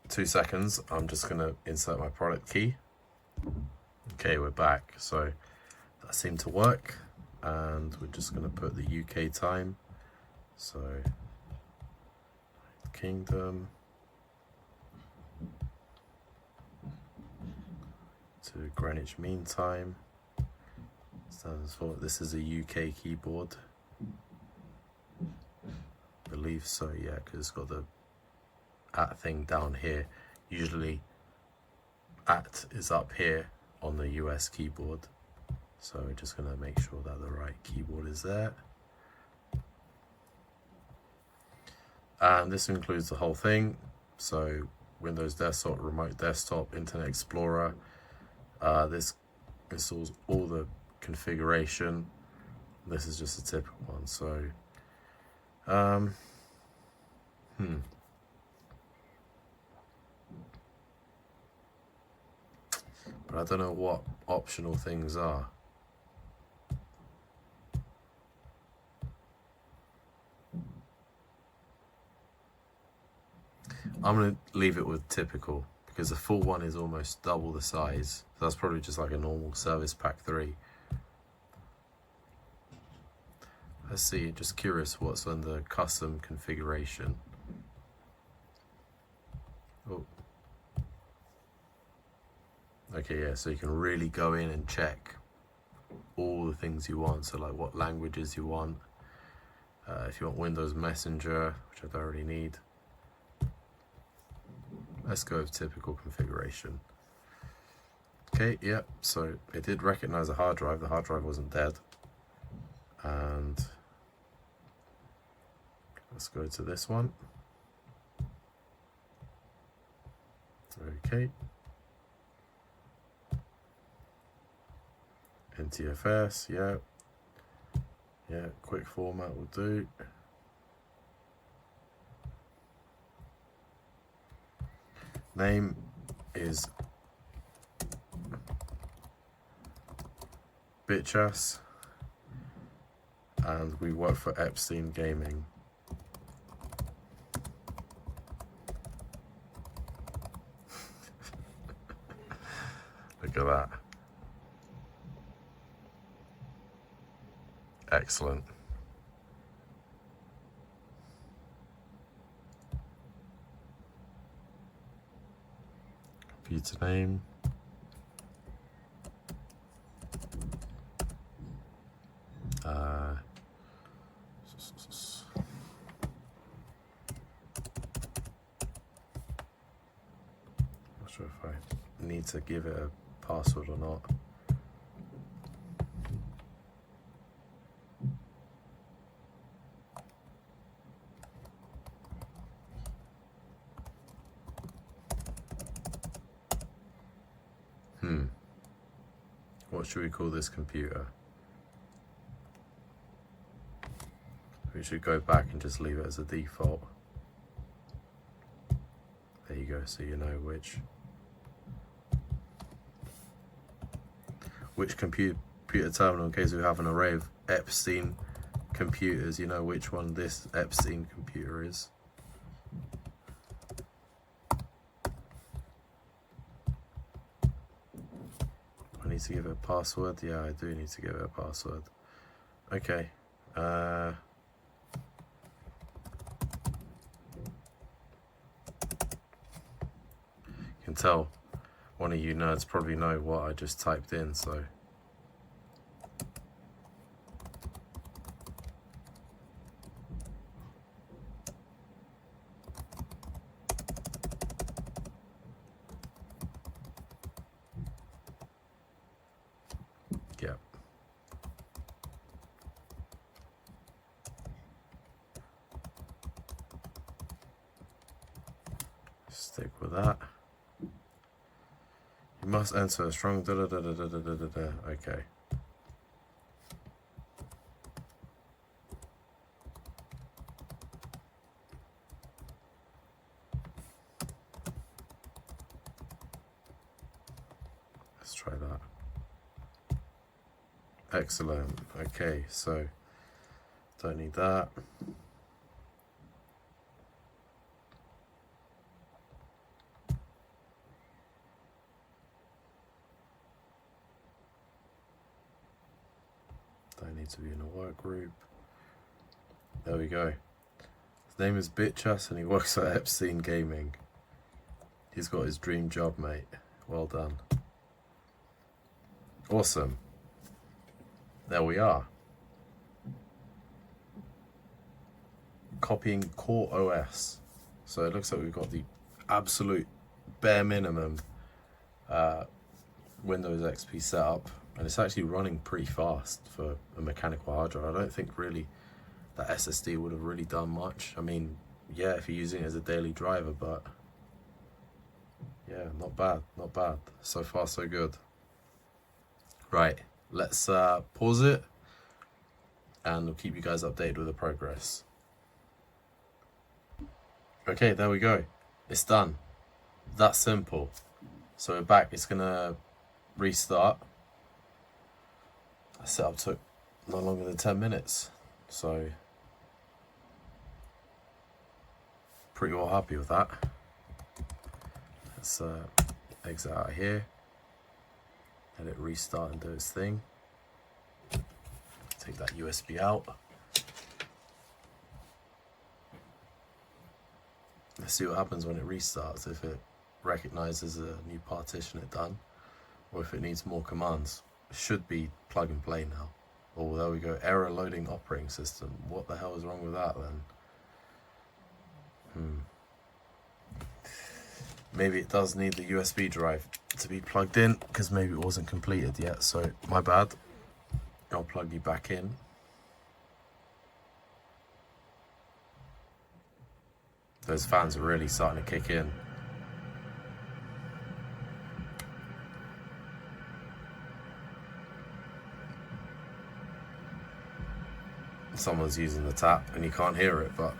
2 seconds, I'm just gonna insert my product key. Okay, we're back. So that seemed to work, and we're just gonna put the UK time. So Kingdom to Greenwich Mean Time. Stands for, this is a UK keyboard. believe so, yeah, because it's got the at thing down here. Usually at is up here on the US keyboard. So we're just going to make sure that the right keyboard is there. And this includes the whole thing. So Windows Desktop, Remote Desktop, Internet Explorer. This installs all the configuration. This is just a typical one. So, but I don't know what optional things are. I'm going to leave it with typical because the full one is almost double the size. So that's probably just like a normal Service Pack 3. Let's see, just curious what's under custom configuration. Oh. Okay, yeah, so you can really go in and check all the things you want. So like what languages you want. If you want Windows Messenger, which I don't really need. Let's go with typical configuration. Okay, yep, so it did recognize a hard drive. The hard drive wasn't dead. And let's go to this one. Okay. NTFS, yeah. Yeah, quick format will do. Name is Bitchass, and we work for Epstein Gaming. Look at that. Excellent. Computer name. Not sure if I need to give it a password or not. What should we call this computer? We should go back and just leave it as a default. There you go, so you know which computer terminal, in case we have an array of Epstein computers, you know which one this Epstein computer is. I need to give it a password. Yeah, I do need to give it a password. Okay. You can tell one of you nerds probably know what I just typed in, so. Yep. Stick with that. You must enter a strong da da da da da da da da. Okay. Let's try that. Excellent. Okay, so don't need that. Don't need to be in a work group. There we go. His name is Bitchass and he works at Epstein Gaming. He's got his dream job, mate. Well done. Awesome. There we are. copying core OS. So it looks like we've got the absolute bare minimum Windows XP setup, and it's actually running pretty fast for a mechanical hard drive. I don't think really that SSD would have really done much. I mean, yeah, if you're using it as a daily driver, but yeah, not bad, not bad. So far, so good. Right, let's pause it, and we'll keep you guys updated with the progress. Okay, there we go. It's done. That simple. So we're back. It's gonna restart. That setup took no longer than 10 minutes. So pretty well happy with that. Let's exit out of here. Let it restart and do its thing. Take that USB out. Let's see what happens when it restarts, if it recognizes a new partition it done, or if it needs more commands. It should be plug and play now. Oh, there we go, error loading operating system. What the hell is wrong with that then? Maybe it does need the USB drive to be plugged in, because maybe it wasn't completed yet, so my bad. I'll plug you back in. Those fans are really starting to kick in. Someone's using the tap and you can't hear it, but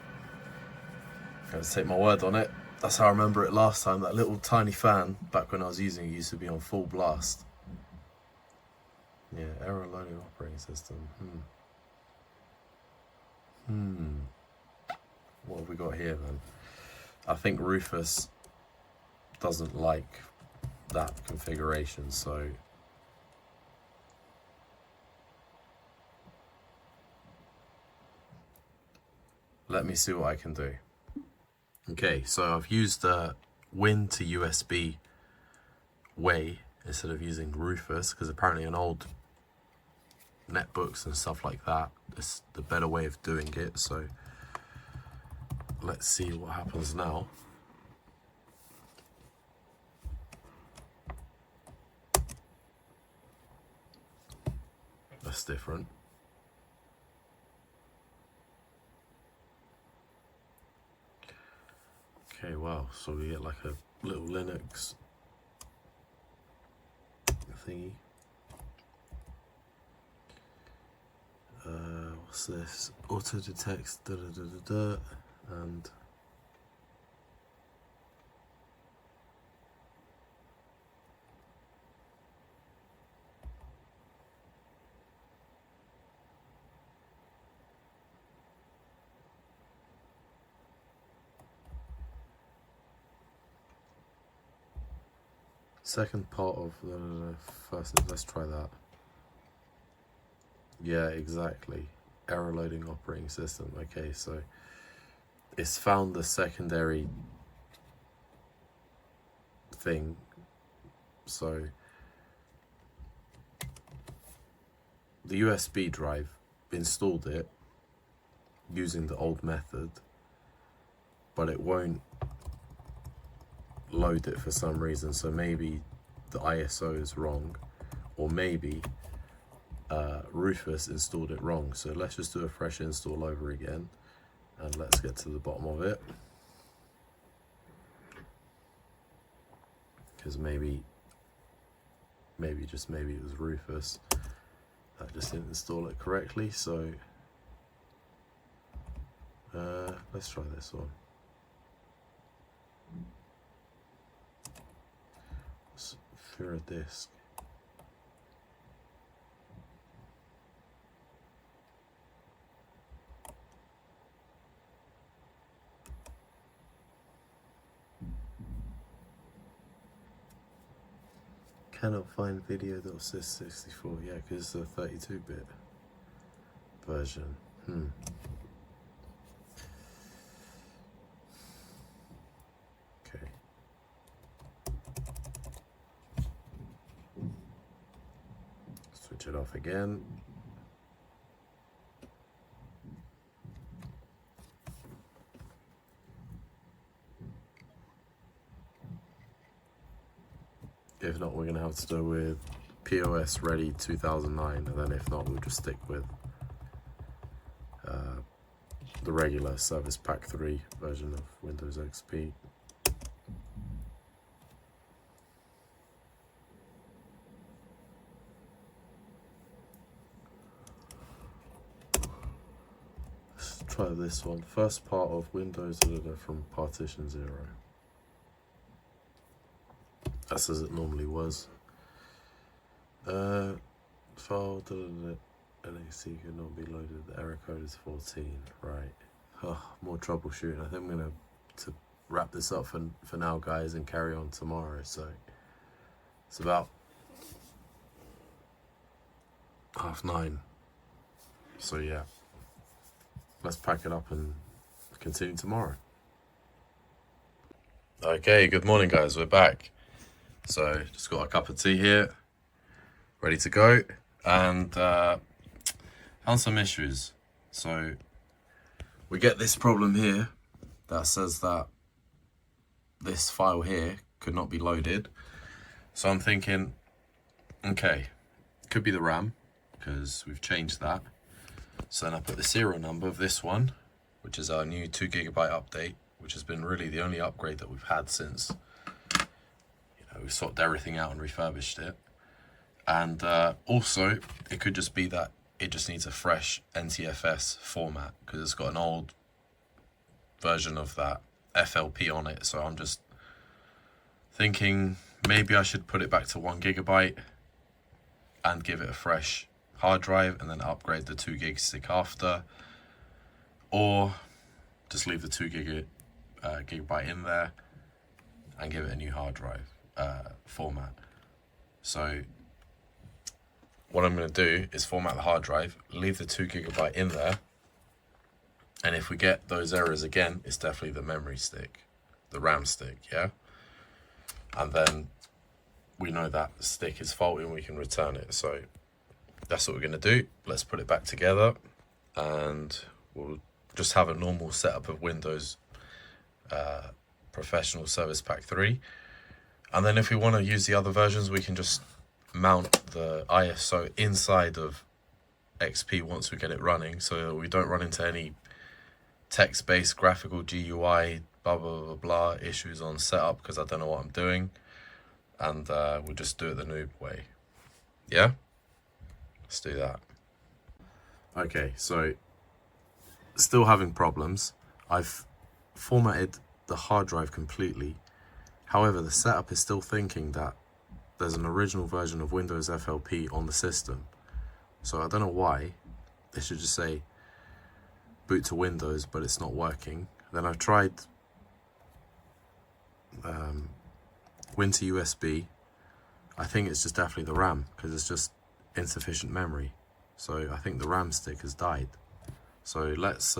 I have to take my word on it. That's how I remember it last time. That little tiny fan, back when I was using it, used to be on full blast. Yeah, error loading operating system. What have we got here then? I think Rufus doesn't like that configuration, so let me see what I can do. Okay, so I've used the Win to USB way instead of using Rufus, because apparently in old netbooks and stuff like that, it's the better way of doing it. So let's see what happens now. That's different. Okay, wow, so we get like a little Linux thingy. What's this? Auto detects and second part of the first. Let's try that. Yeah, exactly. Error loading operating system. Okay, so it's found the secondary thing. So the USB drive installed it using the old method, but it won't load it for some reason. So maybe the ISO is wrong, or maybe Rufus installed it wrong. So let's just do a fresh install over again, and let's get to the bottom of it, because maybe just maybe it was Rufus that just didn't install it correctly. So let's try this one. Through a disk. Cannot find video that says 64. Yeah, because it's a 32-bit version. Okay. Switch it off again. If not, we're going to have to do with POS Ready 2009, and then if not, we'll just stick with the regular Service Pack 3 version of Windows XP. Let's try this one. First part of Windows from partition 0. That's as it normally was. File LAC could not be loaded. The error code is 14. Right. Oh, more troubleshooting. I think I'm gonna to wrap this up for now, guys, and carry on tomorrow. So it's about 9:30. So yeah, let's pack it up and continue tomorrow. Okay, good morning, guys. We're back. So just got a cup of tea here, ready to go, and found some issues. So we get this problem here that says that this file here could not be loaded. So I'm thinking, okay, could be the RAM, because we've changed that. So then I put the serial number of this one, which is our new 2 GB update, which has been really the only upgrade that we've had since we sorted everything out and refurbished it. And also, it could just be that it just needs a fresh NTFS format, because it's got an old version of that FLP on it. So I'm just thinking maybe I should put it back to 1 GB and give it a fresh hard drive and then upgrade the 2 gig stick after, or just leave the 2 gigabyte in there and give it a new hard drive format. So what I'm going to do is format the hard drive, leave the 2 GB in there, and if we get those errors again, it's definitely the memory stick, the RAM stick, yeah? And then we know that the stick is faulty and we can return it. So that's what we're going to do. Let's put it back together and we'll just have a normal setup of Windows Professional Service Pack 3. And then if we want to use the other versions, we can just mount the ISO inside of XP once we get it running, so that we don't run into any text-based graphical GUI blah blah blah blah issues on setup, because I don't know what I'm doing, and we'll just do it the noob way. Yeah, let's do that. Okay, so still having problems. I've formatted the hard drive completely. However, the setup is still thinking that there's an original version of Windows FLP on the system. So I don't know why. It should just say boot to Windows, but it's not working. Then I've tried Win to USB. I think it's just definitely the RAM, because it's just insufficient memory. So I think the RAM stick has died. So let's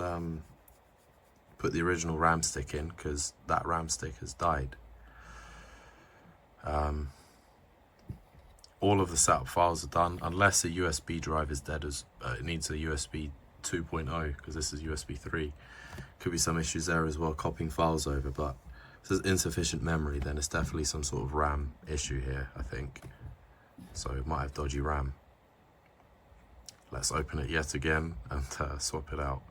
put the original RAM stick in, because that RAM stick has died. All of the setup files are done, unless a USB drive is dead, as it needs a USB 2.0, because this is USB 3. Could be some issues there as well, copying files over, but if there's insufficient memory, then it's definitely some sort of RAM issue here, I think. So it might have dodgy RAM. Let's open it yet again and swap it out.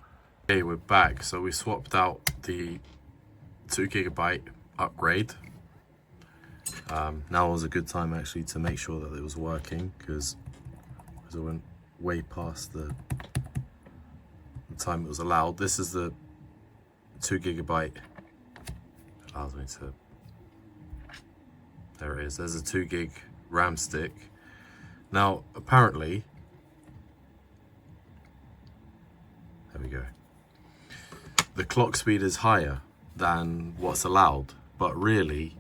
Okay, we're back. So we swapped out the 2 GB upgrade. Now was a good time actually to make sure that it was working, because I went way past the time it was allowed. This is the 2 GB. Allows me to. There it is. There's a 2 gig RAM stick. Now apparently, there we go. The clock speed is higher than what's allowed, but really,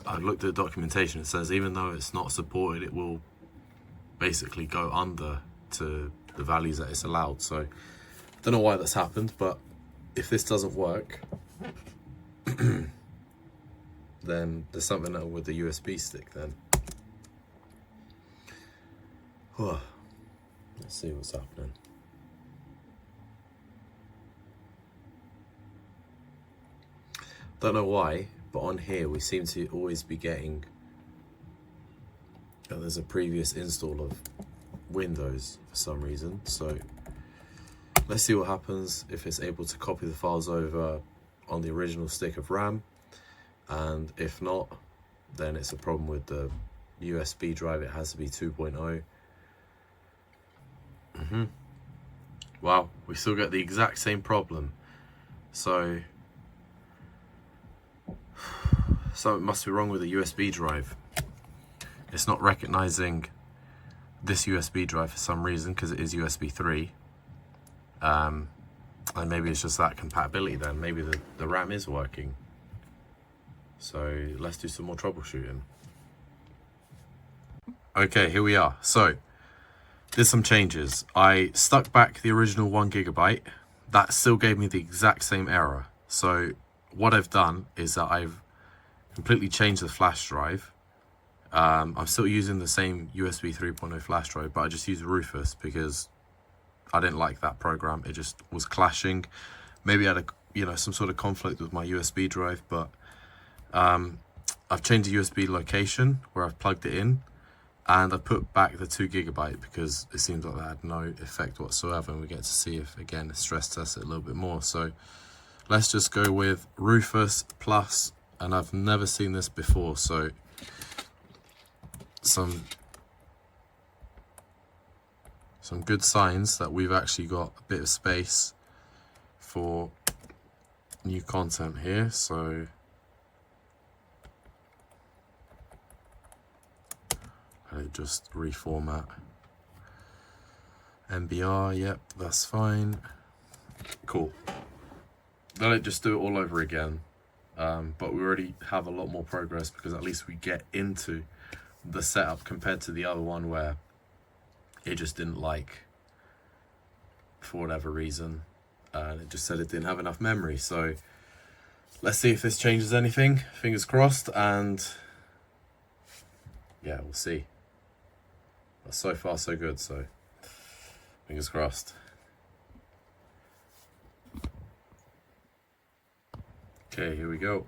I looked at the documentation. It says even though it's not supported, it will basically go under to the values that it's allowed. So I don't know why that's happened, but if this doesn't work, then there's something wrong with the USB stick then. Let's see what's happening. Don't know why, but on here we seem to always be getting And there's a previous install of Windows for some reason. So let's see what happens if it's able to copy the files over on the original stick of RAM. And if not, then it's a problem with the USB drive. It has to be 2.0. Wow, we still get the exact same problem. So something must be wrong with the USB drive. It's not recognizing this USB drive for some reason, because it is USB 3. And maybe it's just that compatibility then. Maybe the RAM is working. So let's do some more troubleshooting. Okay, here we are. So there's some changes. I stuck back the original 1 GB. That still gave me the exact same error. So what I've done is that I've completely changed the flash drive. I'm still using the same USB 3.0 flash drive, but I just used Rufus because I didn't like that program. It just was clashing. Maybe I had some sort of conflict with my USB drive, but I've changed the USB location where I've plugged it in, and I put back the 2 GB because it seems like that had no effect whatsoever, and we get to see if, again, stress test it a little bit more. So let's just go with Rufus Plus, and I've never seen this before, so some good signs that we've actually got a bit of space for new content here. So I just reformat MBR. Yep, that's fine. Cool. Then I just do it all over again. But we already have a lot more progress because at least we get into the setup compared to the other one where it just didn't like, for whatever reason, and it just said it didn't have enough memory. So let's see if this changes anything. Fingers crossed, and yeah, we'll see. But so far so good, so fingers crossed. Okay, here we go.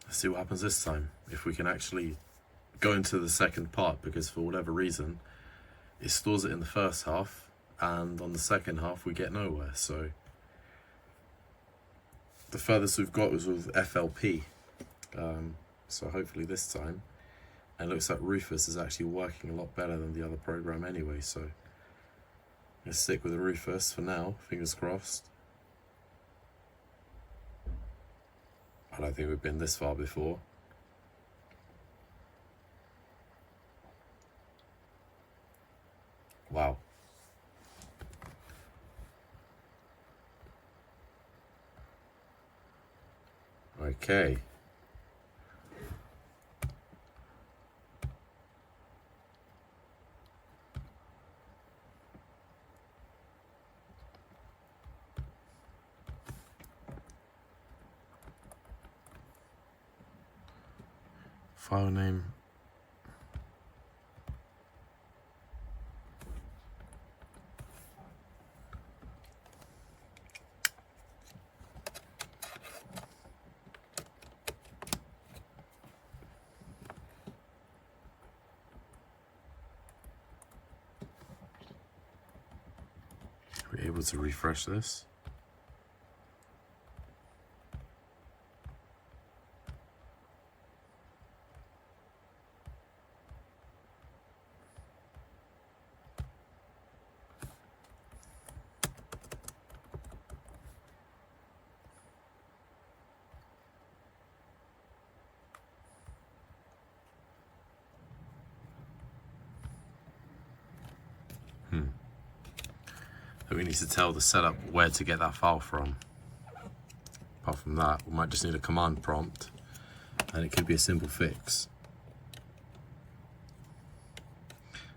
Let's see what happens this time, if we can actually go into the second part, because for whatever reason it stores it in the first half, and on the second half we get nowhere. So the furthest we've got was with FLP, so hopefully this time. And it looks like Rufus is actually working a lot better than the other program anyway, so let's stick with the Rufus for now, fingers crossed. I don't think we've been this far before. Wow. Okay. File name. Are we able to refresh this? We need to tell the setup where to get that file from. Apart from that, we might just need a command prompt, and it could be a simple fix.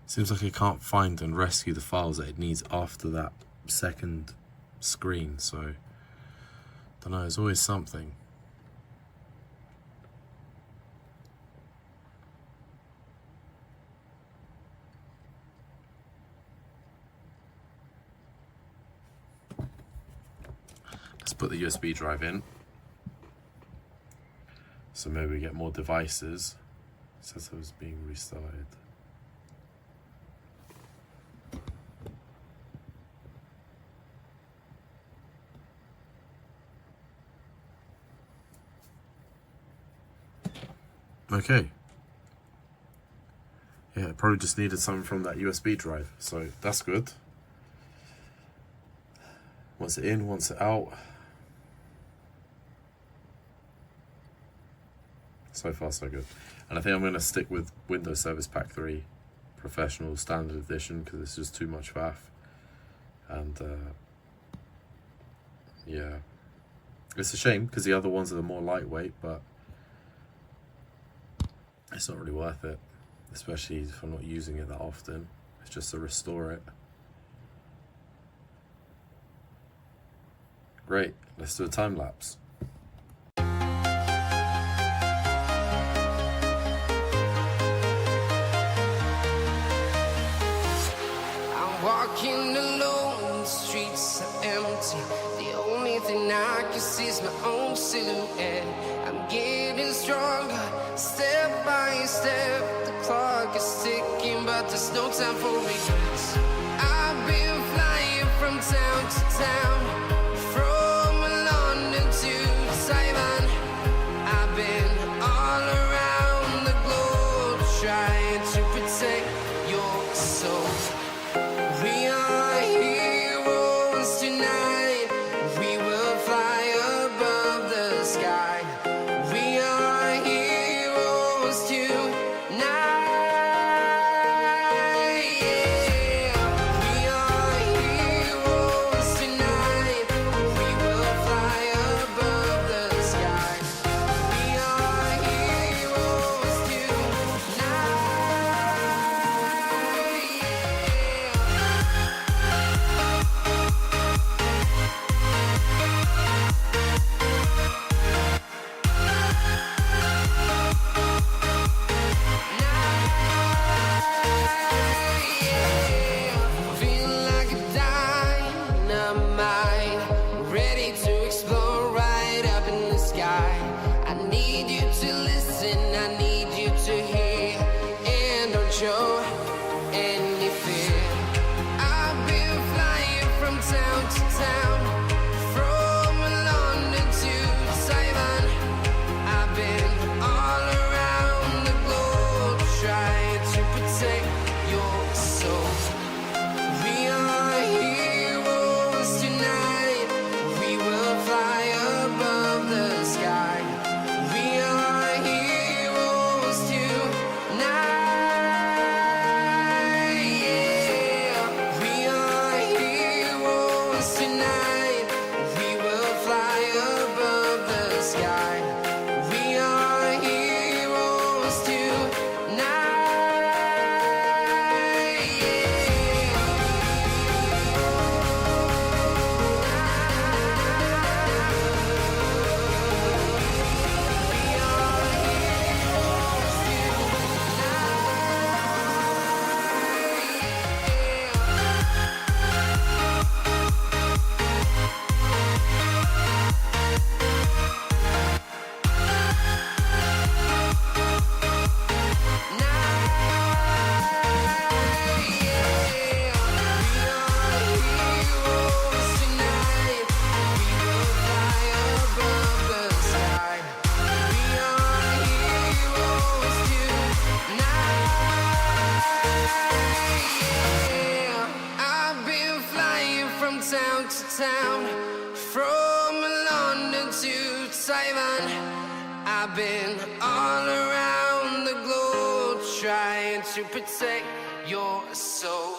Seems like it can't find and rescue the files that it needs after that second screen, so don't know, there's always something. put the USB drive in. So maybe we get more devices. It says it was being restarted. Okay. Yeah, it probably just needed something from that USB drive, so that's good. Once it in, once it out. So far, so good. And I think I'm going to stick with Windows Service Pack 3 Professional Standard Edition because it's just too much faff. And yeah, it's a shame because the other ones are more lightweight, but it's not really worth it, especially if I'm not using it that often. It's just to restore it. Great, let's do a time lapse. I'm walking alone, the streets are empty. The only thing I can see is my own silhouette. I'm getting stronger, step by step. The clock is ticking, but there's no time for regrets. I've been flying from town to town, from London to Taiwan. I've been all around the globe, trying to protect your soul. We are heroes tonight. We will fly above the sky. We are heroes tonight. Yeah. We are heroes tonight. We will fly above the sky. We are heroes tonight. Feel like a dynamite, ready to explode right up in the sky. I need you to listen, I need you to hear, and don't show any fear. I've been flying from town to town, from London to Taiwan. I've been all around the globe, trying to protect your soul. We are heroes tonight. We will fly above the sky. We are heroes tonight. Yeah. We are heroes tonight. We will fly above the sky. We are heroes tonight. Town to town, from London to Taiwan. I've been all around the globe, trying to protect your soul.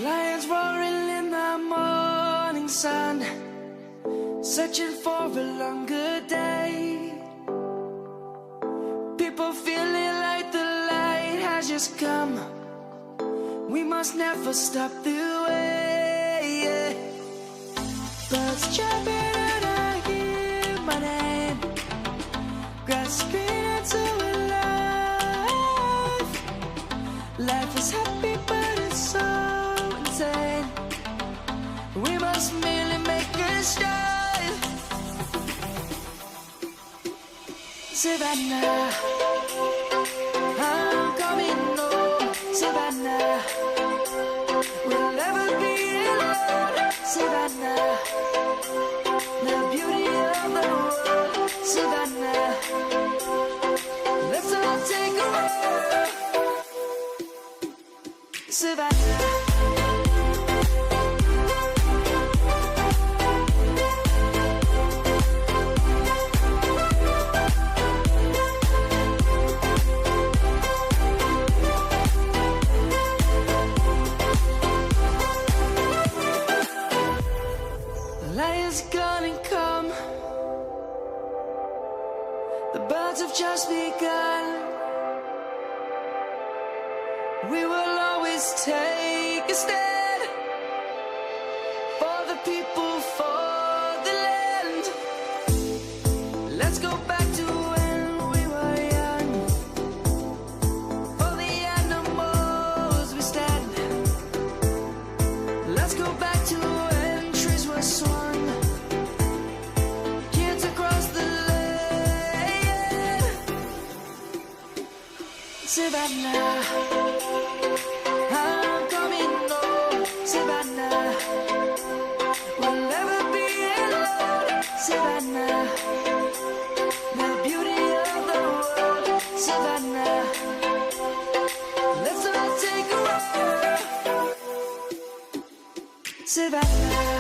Lions roaring in the morning sun, searching for a longer day. People feeling like the light has just come. We must never stop the way. Birds chirping and I hear my name, grasping into life. Life is happy but it's so insane. We must merely make a start. Savannah, I'm coming home. Savannah, we'll never be alone. Savannah, the beauty of the world. Savannah, let's all take a walk. Savannah. Just begun. We will always take a stand for the people, for the land. Let's go back to when we were young. For the animals we stand. Let's go back to when trees were swung. Kids across the Savannah, I'm coming home. Savannah, we'll never be alone. Savannah, the beauty of the world. Savannah, let's all take a walk. Savannah.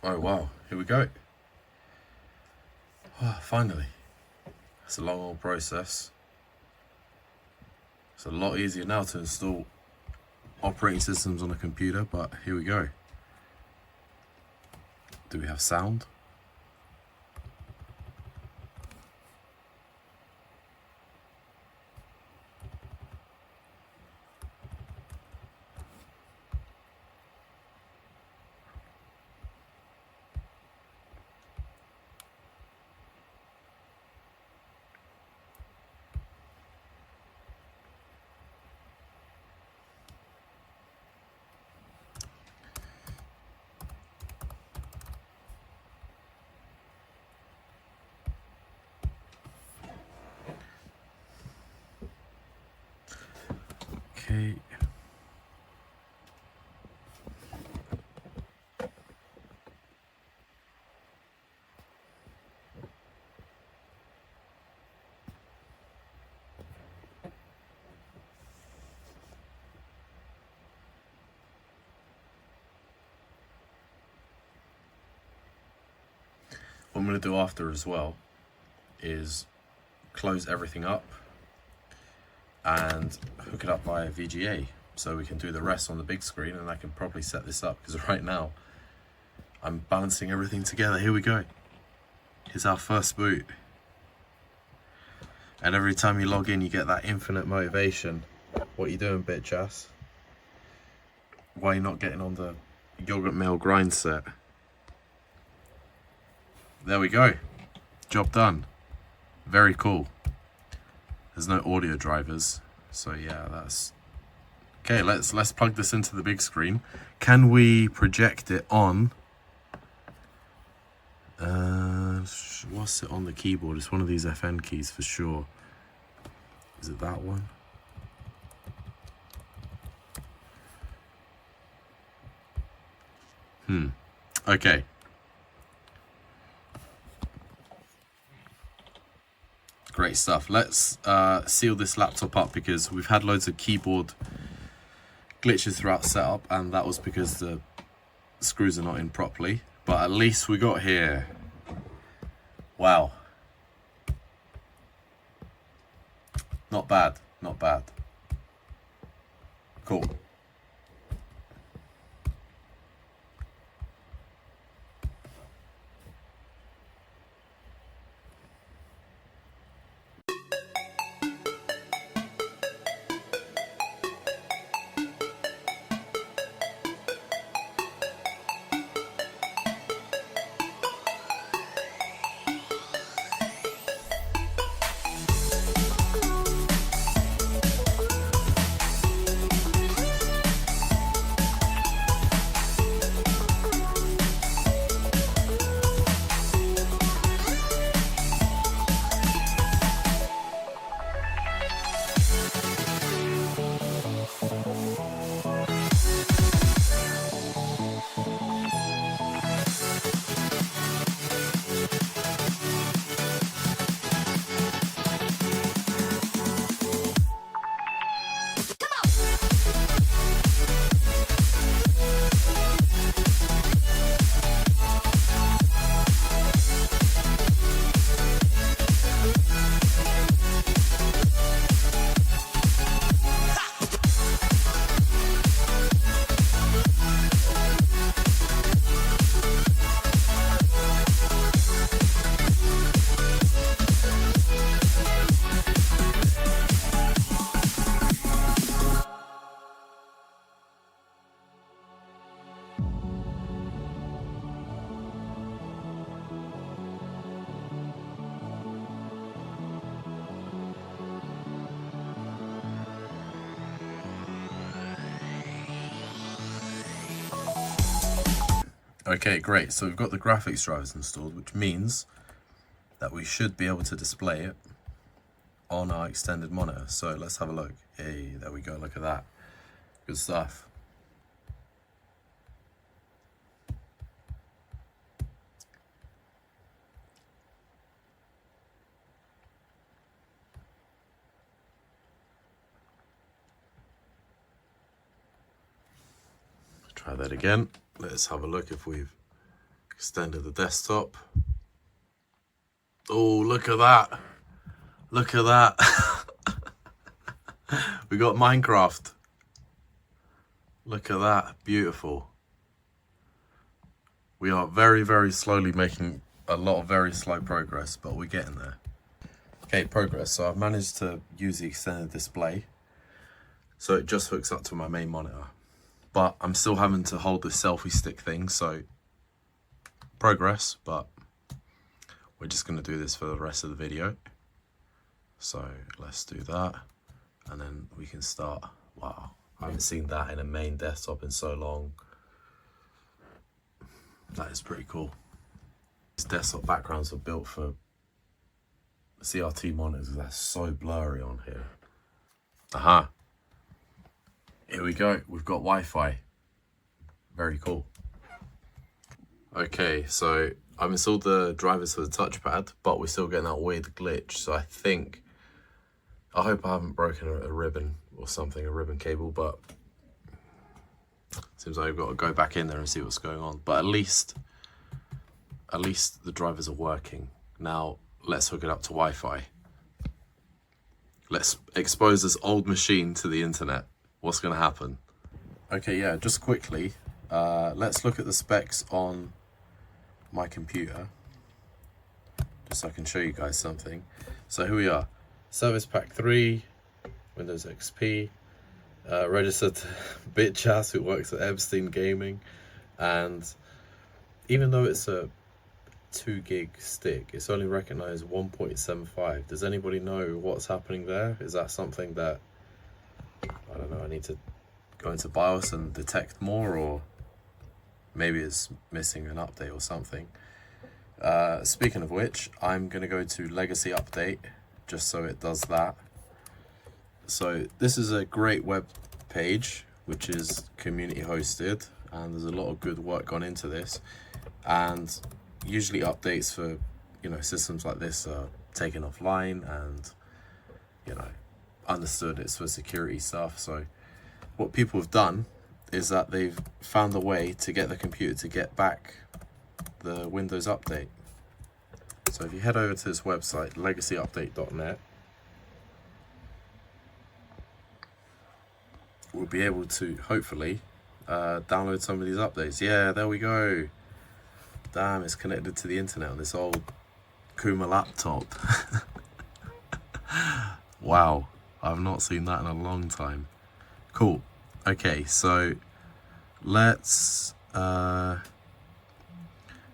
Oh wow, here we go. Oh, finally. It's a long old process. It's a lot easier now to install operating systems on a computer, but here we go. Do we have sound? Okay. What I'm going to do after as well is close everything up and hook it up via VGA so we can do the rest on the big screen, and I can probably set this up because right now I'm balancing everything together. Here we go. Here's our first boot. And every time you log in you get that infinite motivation. What are you doing, bitch ass? Why are you not getting on the yogurt mail grind set? There we go. Job done. Very cool. There's no audio drivers, so yeah, that's okay. Let's plug this into the big screen. Can we project it on? What's it on the keyboard? It's one of these FN keys for sure. Is it that one? Okay. Great stuff. Let's seal this laptop up because we've had loads of keyboard glitches throughout setup, and that was because the screws are not in properly. But at least we got here. Wow. Not bad, not bad. Cool. Okay, great. So we've got the graphics drivers installed, which means that we should be able to display it on our extended monitor. So let's have a look. Hey, there we go. Look at that. Good stuff. Try that again. Let's have a look if we've extended the desktop. Oh, look at that. Look at that. We got Minecraft. Look at that. Beautiful. We are very, very slowly making a lot of very slow progress, but we're getting there. Okay, progress. So I've managed to use the extended display. So it just hooks up to my main monitor. But I'm still having to hold the selfie stick thing, so progress, but we're just going to do this for the rest of the video. So let's do that, and then we can start. Wow, I haven't seen that in a main desktop in so long. That is pretty cool. These desktop backgrounds are built for CRT monitors. That's so blurry on here. Aha. Here we go, we've got Wi-Fi. Very cool. Okay, so I've installed the drivers for the touchpad, but we're still getting that weird glitch. So I hope I haven't broken a ribbon or something, a ribbon cable, but seems like I've got to go back in there and see what's going on. But at least the drivers are working. Now let's hook it up to Wi-Fi. Let's expose this old machine to the internet. What's going to happen? Okay, yeah, just quickly, let's look at the specs on my computer, just so I can show you guys something. So here we are, Service Pack 3, Windows XP, registered BitChat, who works at Epstein Gaming, and even though it's a 2 gig stick, it's only recognized 1.75. Does anybody know what's happening there? Is that something that, I don't know, I need to go into BIOS and detect more, or maybe it's missing an update or something. Speaking of which, I'm going to go to Legacy Update, just so it does that. So this is a great web page, which is community hosted, and there's a lot of good work gone into this. And usually updates for, systems like this are taken offline, and, understood it's for security stuff. So what people have done is that they've found a way to get the computer to get back the Windows update. So if you head over to this website, legacyupdate.net, we'll be able to hopefully download some of these updates. Yeah, there we go. Damn, it's connected to the internet on this old COOMER laptop. Wow, I've not seen that in a long time. Cool. Okay, so let's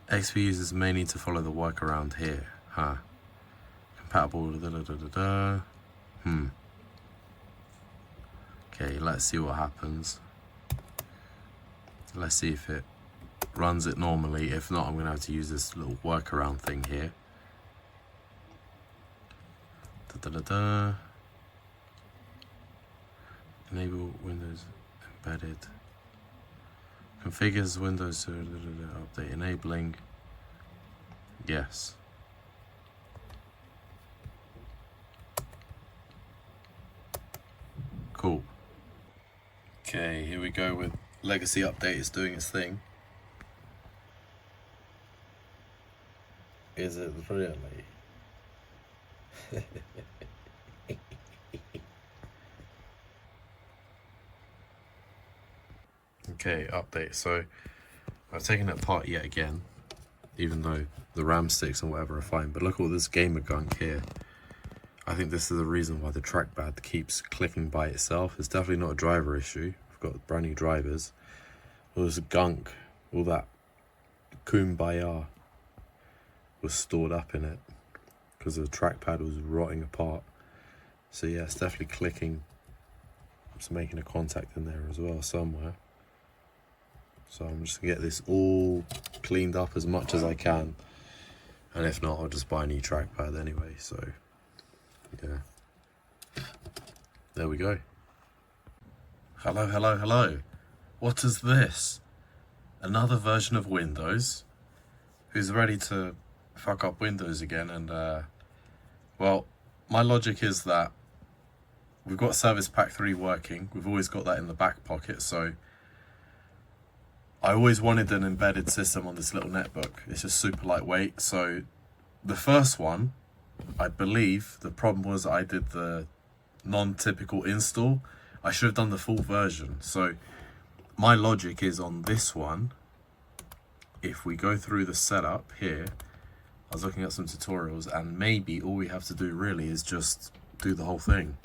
XP users may need to follow the workaround here, huh? Compatible. Okay, let's see what happens. Let's see if it runs it normally. If not, I'm gonna have to use this little workaround thing here. Enable Windows embedded. Configures Windows update enabling. Yes. Cool. Okay, here we go with legacy update is doing its thing. Is it really? Okay, update. So I've taken it apart yet again, even though the RAM sticks and whatever are fine. But look at all this gamer gunk here. I think this is the reason why the trackpad keeps clicking by itself. It's definitely not a driver issue. I've got brand new drivers. All this gunk, all that kumbaya was stored up in it because the trackpad was rotting apart. So yeah, it's definitely clicking. It's making a contact in there as well somewhere. So I'm just gonna get this all cleaned up as much as I can. And if not, I'll just buy a new trackpad anyway, so yeah. There we go. Hello, hello, hello. What is this? Another version of Windows who's ready to fuck up Windows again. And well, my logic is that we've got Service Pack 3 working. We've always got that in the back pocket. So I always wanted an embedded system on this little netbook. It's just super lightweight. So the first one, I believe the problem was I did the non-typical install. I should have done the full version. So my logic is on this one, if we go through the setup here, I was looking at some tutorials, and maybe all we have to do really is just do the whole thing.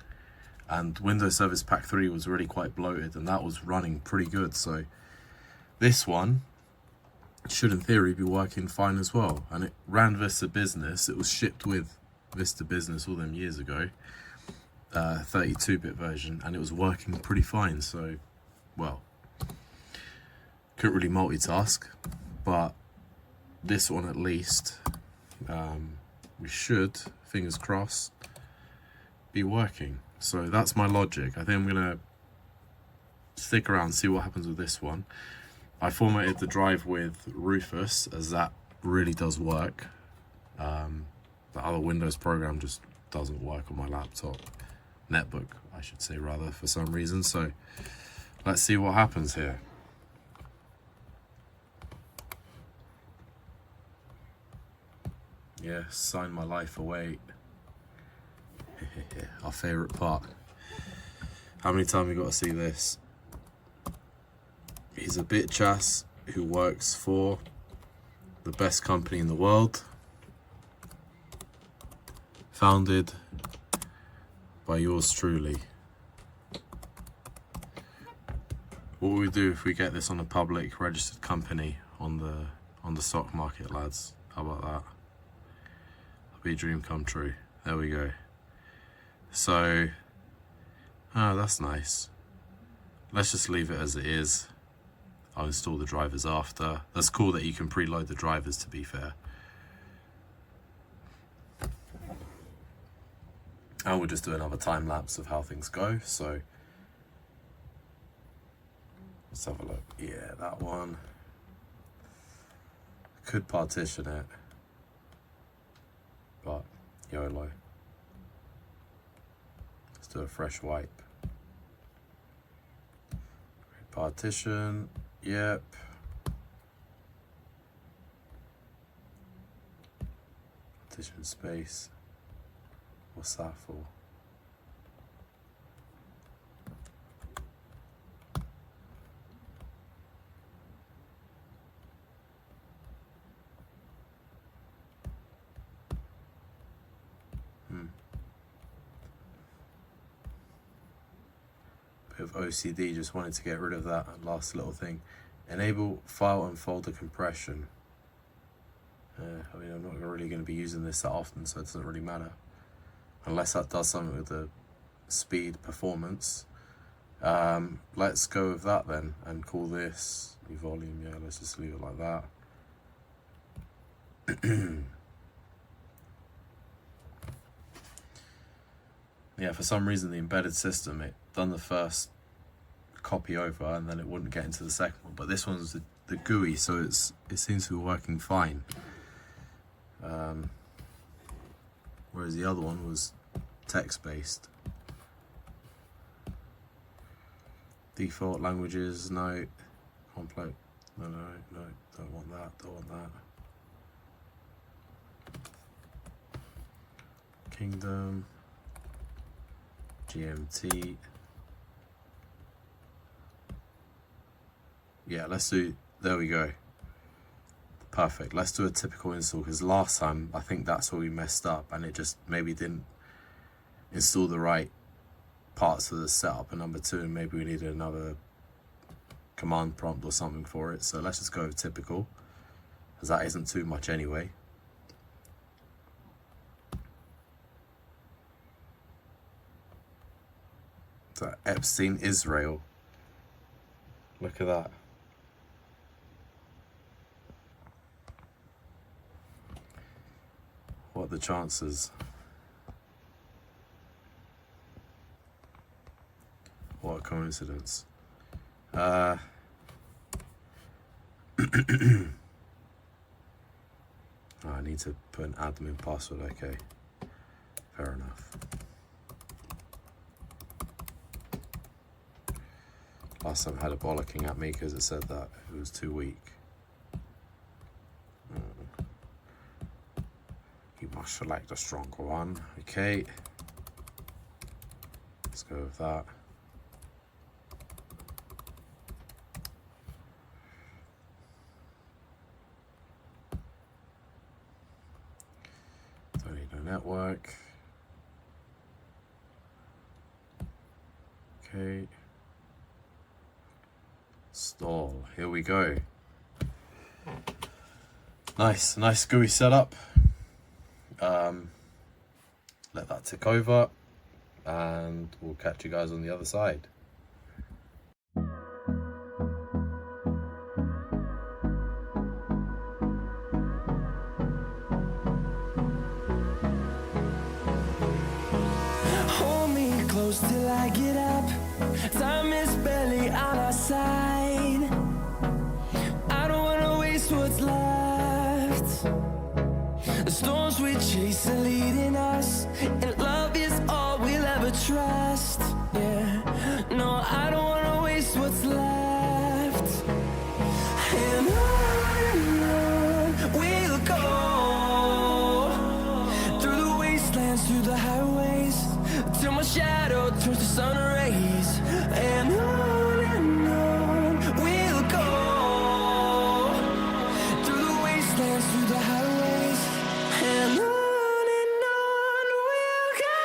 And Windows Service Pack 3 was really quite bloated, and that was running pretty good. So this one should in theory be working fine as well. And it ran Vista Business. It was shipped with Vista Business all them years ago, 32-bit version, and it was working pretty fine. So, well, couldn't really multitask, but this one at least, we should, fingers crossed, be working. So that's my logic. I think I'm gonna stick around, see what happens with this one. I formatted the drive with Rufus, as that really does work. The other Windows program just doesn't work on my laptop. Netbook, I should say, rather, for some reason. So let's see what happens here. Yeah, sign my life away. Our favourite part. How many times we got to see this? He's a bitch ass who works for the best company in the world, founded by yours truly. What will we do if we get this on a public registered company on the stock market, lads? How about that? That'll be a dream come true. There we go. So, that's nice. Let's just leave it as it is. I'll install the drivers after. That's cool that you can preload the drivers, to be fair. And we'll just do another time lapse of how things go. So let's have a look. Yeah, that one. Could partition it, but YOLO. Let's do a fresh wipe. Partition. Yep. Partition space. What's that for? with OCD, just wanted to get rid of that last little thing. Enable file and folder compression. I mean, I'm not really going to be using this that often, so it doesn't really matter. Unless that does something with the speed performance. Let's go with that then, and call this the volume. Yeah, let's just leave it like that. Yeah, for some reason the embedded system, it done the first copy over and then it wouldn't get into the second one, but this one's the GUI, so it seems to be working fine. Whereas the other one was text-based. Default languages, no. Complex, no, don't want that. Kingdom, GMT. Yeah, let's do, there we go. Perfect. Let's do a typical install, because last time I think that's where we messed up and it just maybe didn't install the right parts of the setup. And number two, maybe we needed another command prompt or something for it. So let's just go with typical, because that isn't too much anyway. So Epstein, Israel. Look at that. What are the chances? What a coincidence. I need to put an admin password, okay. Fair enough. Last time I had a bollocking at me because it said that it was too weak. You must select a stronger one. Okay. Let's go with that. Don't need no network. Okay. Stall. Here we go. Nice GUI setup. Let that tick over and we'll catch you guys on the other side. Hold me close till I get up. Time is barely on our side. I don't wanna waste what's left. The storms we chase are leading us, and love is all we'll ever trust. Yeah, no, I don't wanna waste what's left. And on we'll go, through the wastelands, through the highways, till my shadow turns to sun rays. And on we'll go, through the wastelands, through the highways, and on we'll go.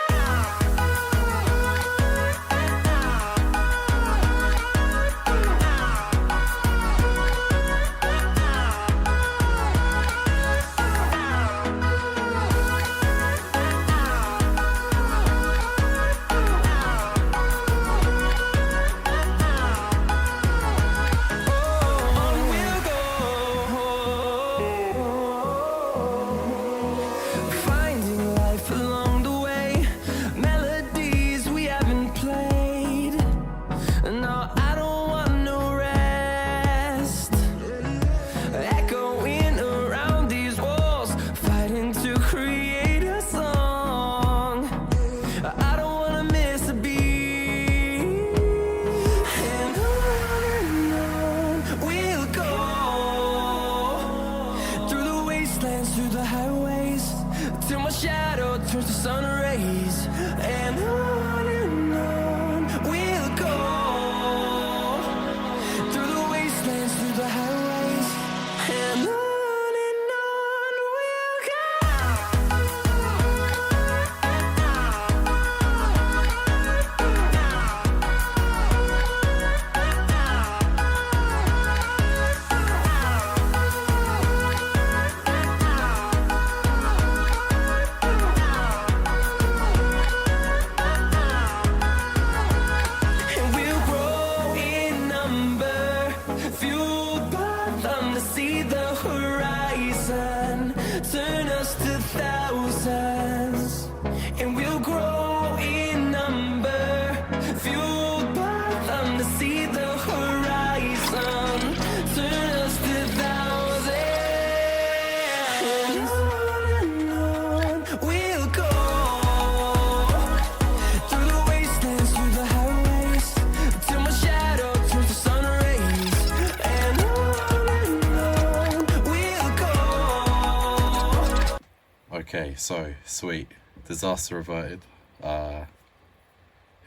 Okay, so sweet. Disaster averted. Here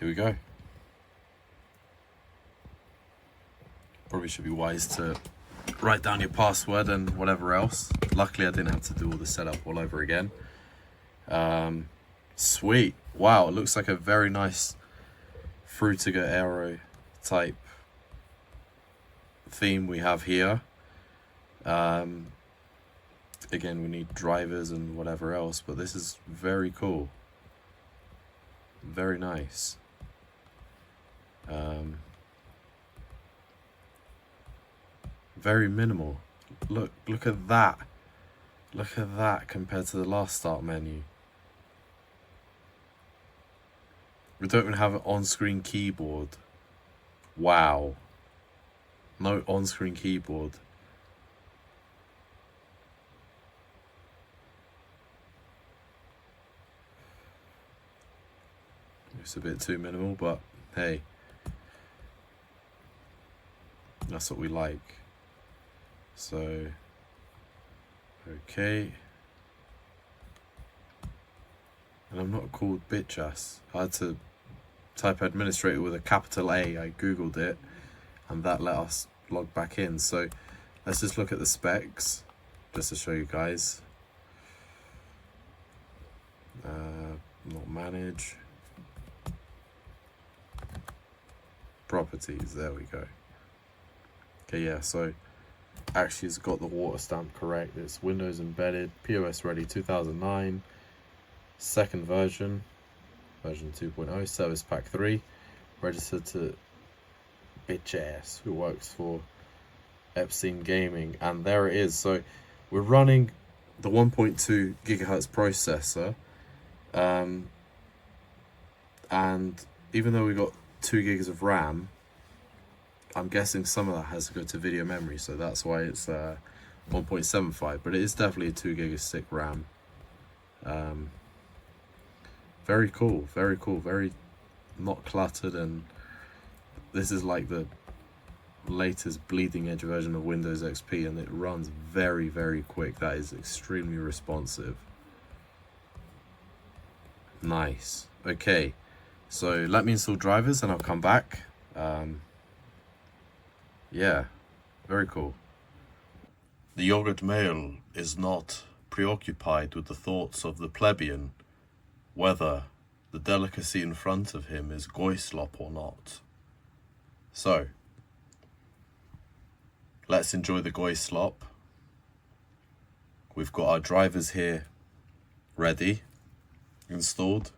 we go. Probably should be wise to write down your password and whatever else. Luckily I didn't have to do all the setup all over again. Sweet. Wow, it looks like a very nice Frutiger Aero type theme we have here. Again, we need drivers and whatever else, but this is very cool. Very nice. Very minimal. Look at that. Look at that compared to the last start menu. We don't even have an on-screen keyboard. Wow. No on-screen keyboard. It's a bit too minimal, but hey, that's what we like. So, okay. And I'm not called bitch ass. I had to type administrator with a capital A. I googled it, and that let us log back in. So let's just look at the specs, just to show you guys. Not manage. Properties, there we go. Okay, yeah, so actually it's got the water stamp correct. It's Windows embedded, POS ready 2009, second version 2.0, service pack 3, registered to bitch ass who works for Epstein Gaming, and there it is. So we're running the 1.2 gigahertz processor, and even though we got 2 gigs of RAM, I'm guessing some of that has to go to video memory, so that's why it's 1.75, but it is definitely a 2 gig of stick RAM. Very cool, very cool, very not cluttered, and this is like the latest bleeding edge version of Windows XP, and it runs very, very quick. That is extremely responsive. Nice. Okay, so let me install drivers and I'll come back. Yeah, very cool. The yogurt male is not preoccupied with the thoughts of the plebeian, whether the delicacy in front of him is goislop or not. So, let's enjoy the goislop. We've got our drivers here ready, installed.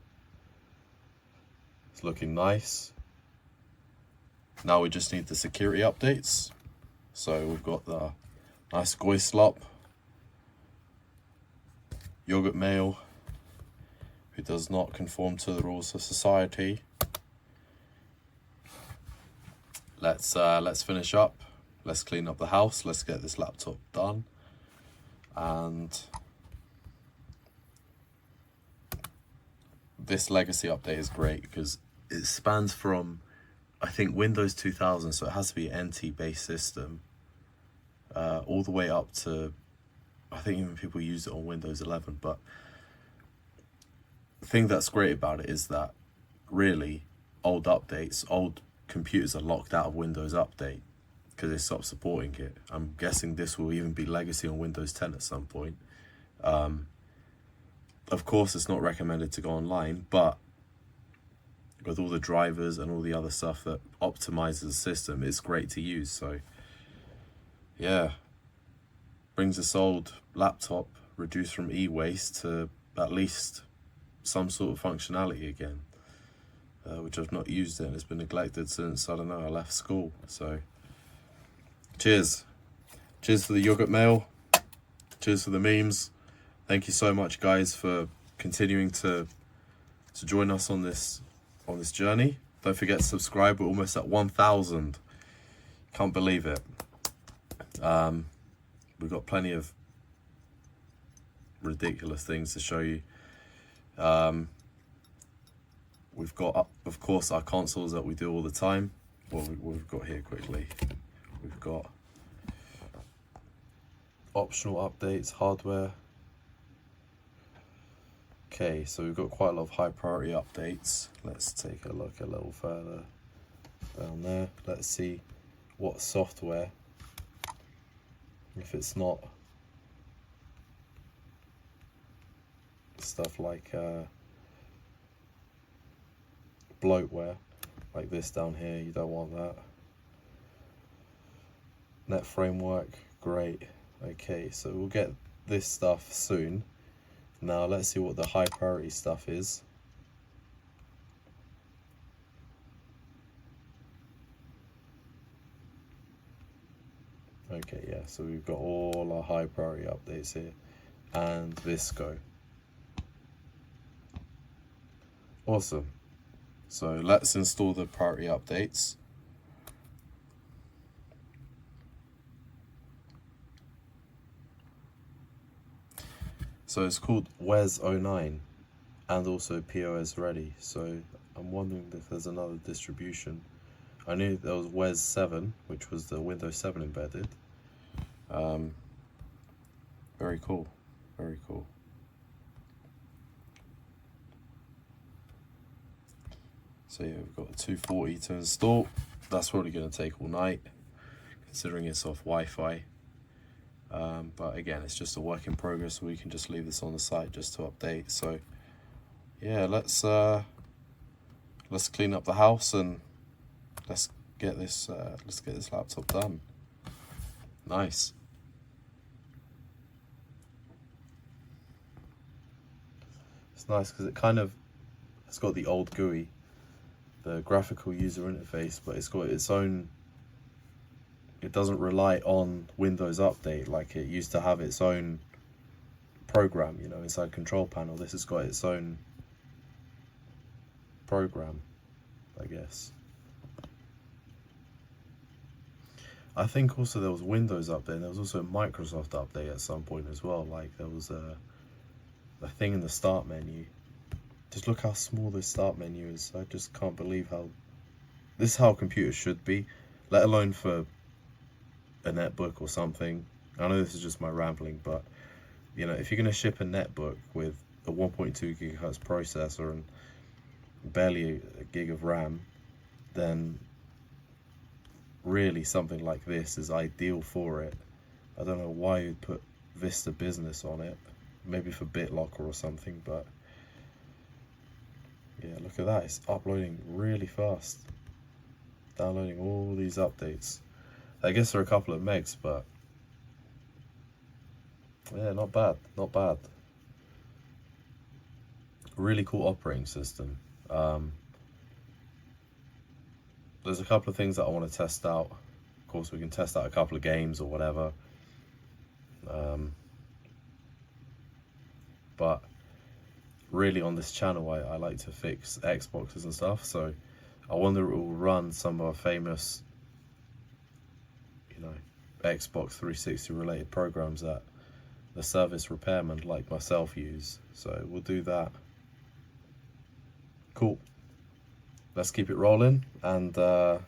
It's looking nice. Now we just need the security updates. So we've got the nice goislop, yogurt male, who does not conform to the rules of society. Let's finish up. Let's clean up the house. Let's get this laptop done. And this legacy update is great because it spans from, I think, Windows 2000, so it has to be an NT-based system, all the way up to, I think even people use it on Windows 11. But the thing that's great about it is that really old computers are locked out of Windows Update because they stopped supporting it. I'm guessing this will even be legacy on Windows 10 at some point. Of course, it's not recommended to go online, but with all the drivers and all the other stuff that optimizes the system, it's great to use. So yeah, brings this old laptop reduced from e-waste to at least some sort of functionality again, which I've not used it, and it's been neglected since, I don't know, I left school. So cheers for the yogurt mail, cheers for the memes. Thank you so much, guys, for continuing to join us on this journey. Don't forget to subscribe. We're almost at 1,000. Can't believe it. We've got plenty of ridiculous things to show you. We've got, of course, our consoles that we do all the time. What we've got here quickly. We've got optional updates, hardware. Okay, so we've got quite a lot of high priority updates. Let's take a look a little further down there. Let's see what software, if it's not stuff like bloatware like this down here, you don't want that. Net framework, great. Okay, so we'll get this stuff soon. Now let's see what the high priority stuff is. Okay, yeah, so we've got all our high priority updates here and Visco. Awesome. So let's install the priority updates. So it's called WES09 and also POS ready. So I'm wondering if there's another distribution. I knew there was WES7, which was the Windows 7 embedded. Very cool, very cool. So yeah, we've got a 240 to install. That's probably going to take all night, considering it's off Wi-Fi. But again, it's just a work in progress, so we can just leave this on the site just to update. So yeah, let's clean up the house and let's get this laptop done. Nice. It's nice because it's got the old GUI, the graphical user interface, but it's got its own. It doesn't rely on Windows Update like it used to have its own program, you know, inside control panel. This has got its own program, I guess. I think also there was Windows Update and there was also a Microsoft Update at some point as well. Like there was a thing in the start menu. Just look how small this start menu is. I just can't believe how this is how computers should be, let alone for a netbook or something. I know this is just my rambling, but you know, if you're going to ship a netbook with a 1.2 gigahertz processor and barely a gig of RAM, then really something like this is ideal for it. I don't know why you'd put Vista Business on it, maybe for BitLocker or something, but yeah, look at that, it's uploading really fast, downloading all these updates. I guess they're a couple of megs, but yeah, not bad, not bad. Really cool operating system. There's a couple of things that I want to test out. Of course, we can test out a couple of games or whatever. But really on this channel, I like to fix Xboxes and stuff. So I wonder if it will run some of our famous, you know, Xbox 360 related programs that the service repairmen like myself use. So we'll do that. Cool. Let's keep it rolling, and we'll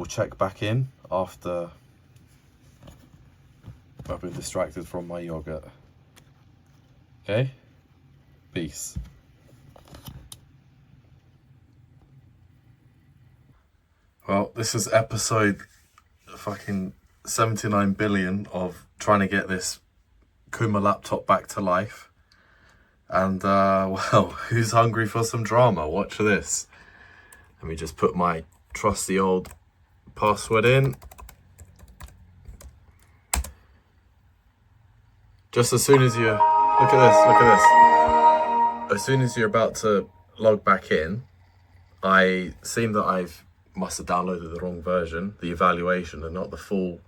check back in after I've been distracted from my yogurt. Okay? Peace. Well, this is episode fucking 79 billion of trying to get this COOMER laptop back to life. And well, who's hungry for some drama? Watch this. Let me just put my trusty old password in. Just as soon as you look at this. As soon as you're about to log back in, I seen that must have downloaded the wrong version, the evaluation and not the full.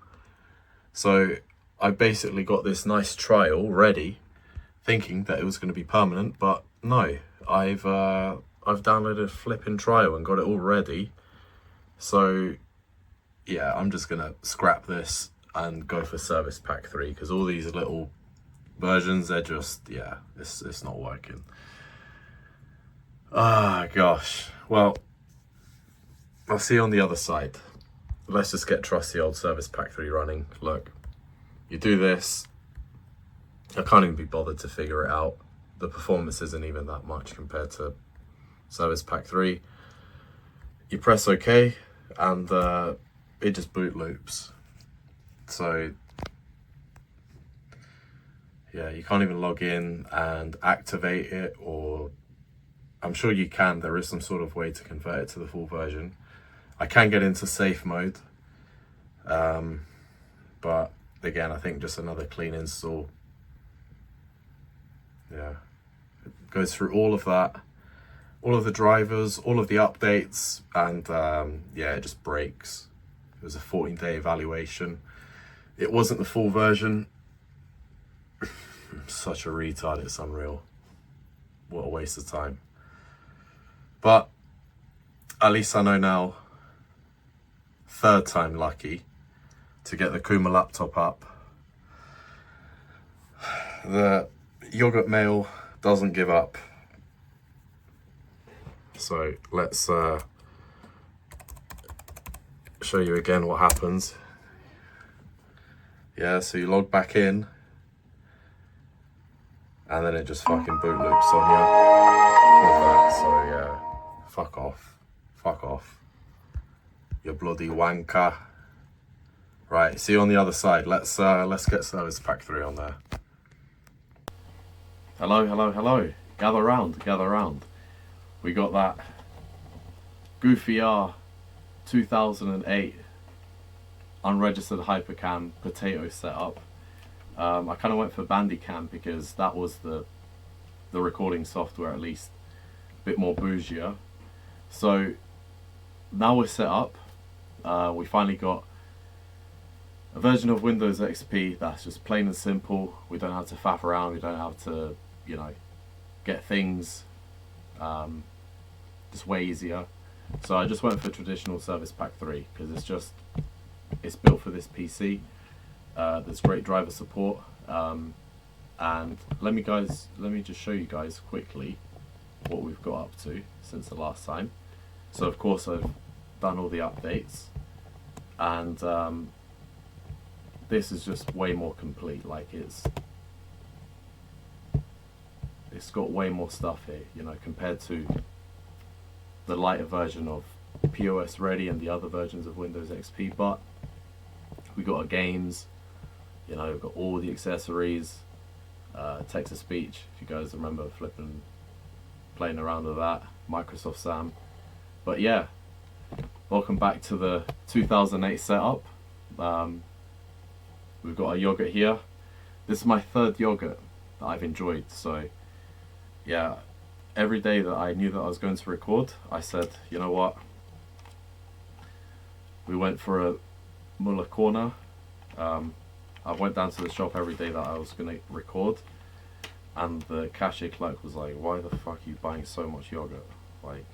So I basically got this nice trial ready, thinking that it was going to be permanent, but no, I've downloaded a flipping trial and got it all ready. So yeah, I'm just gonna scrap this and go for Service Pack 3, because all these little versions, they're just, yeah, it's not working. Ah, gosh. Well, I'll see you on the other side. Let's just get trusty old Service Pack 3 running. Look, you do this. I can't even be bothered to figure it out. the performance isn't even that much compared to Service Pack 3. You press OK and it just boot loops. So yeah, you can't even log in and activate it, or I'm sure you can. There is some sort of way to convert it to the full version. I can get into safe mode, but again, I think just another clean install. Yeah, it goes through all of that, all of the drivers, all of the updates, and yeah, it just breaks. It was a 14-day evaluation. It wasn't the full version. Such a retard, it's unreal. What a waste of time. But at least I know now, third time lucky, to get the COOMER laptop up. The yogurt mail doesn't give up. So let's show you again what happens. Yeah, so you log back in, and then it just fucking boot loops on you with that. So yeah, fuck off, you bloody wanker. Right, see you on the other side. Let's get Service Pack 3 on there. Hello. Gather round. We got that Goofy R 2008 unregistered hypercam potato setup. I kind of went for Bandicam because that was the recording software, at least a bit more bougier. So now we're set up. We finally got a version of Windows XP that's just plain and simple. We don't have to faff around. We don't have to, you know, get things. Just way easier. So I just went for traditional Service Pack 3 because it's built for this PC. There's great driver support, and let me just show you guys quickly what we've got up to since the last time. So of course I've done all the updates, and this is just way more complete. Like it's got way more stuff here, you know, compared to the lighter version of POS Ready and the other versions of Windows XP. But we got our games, you know, we've got all the accessories, text to speech, if you guys remember playing around with that, Microsoft Sam. But yeah, welcome back to the 2008 setup. We've got our yogurt here. This is my third yogurt that I've enjoyed. So yeah, every day that I knew that I was going to record, I said, you know what, we went for a Muller corner. I went down to the shop every day that I was going to record, and the cashier clerk was like, why the fuck are you buying so much yogurt? Like,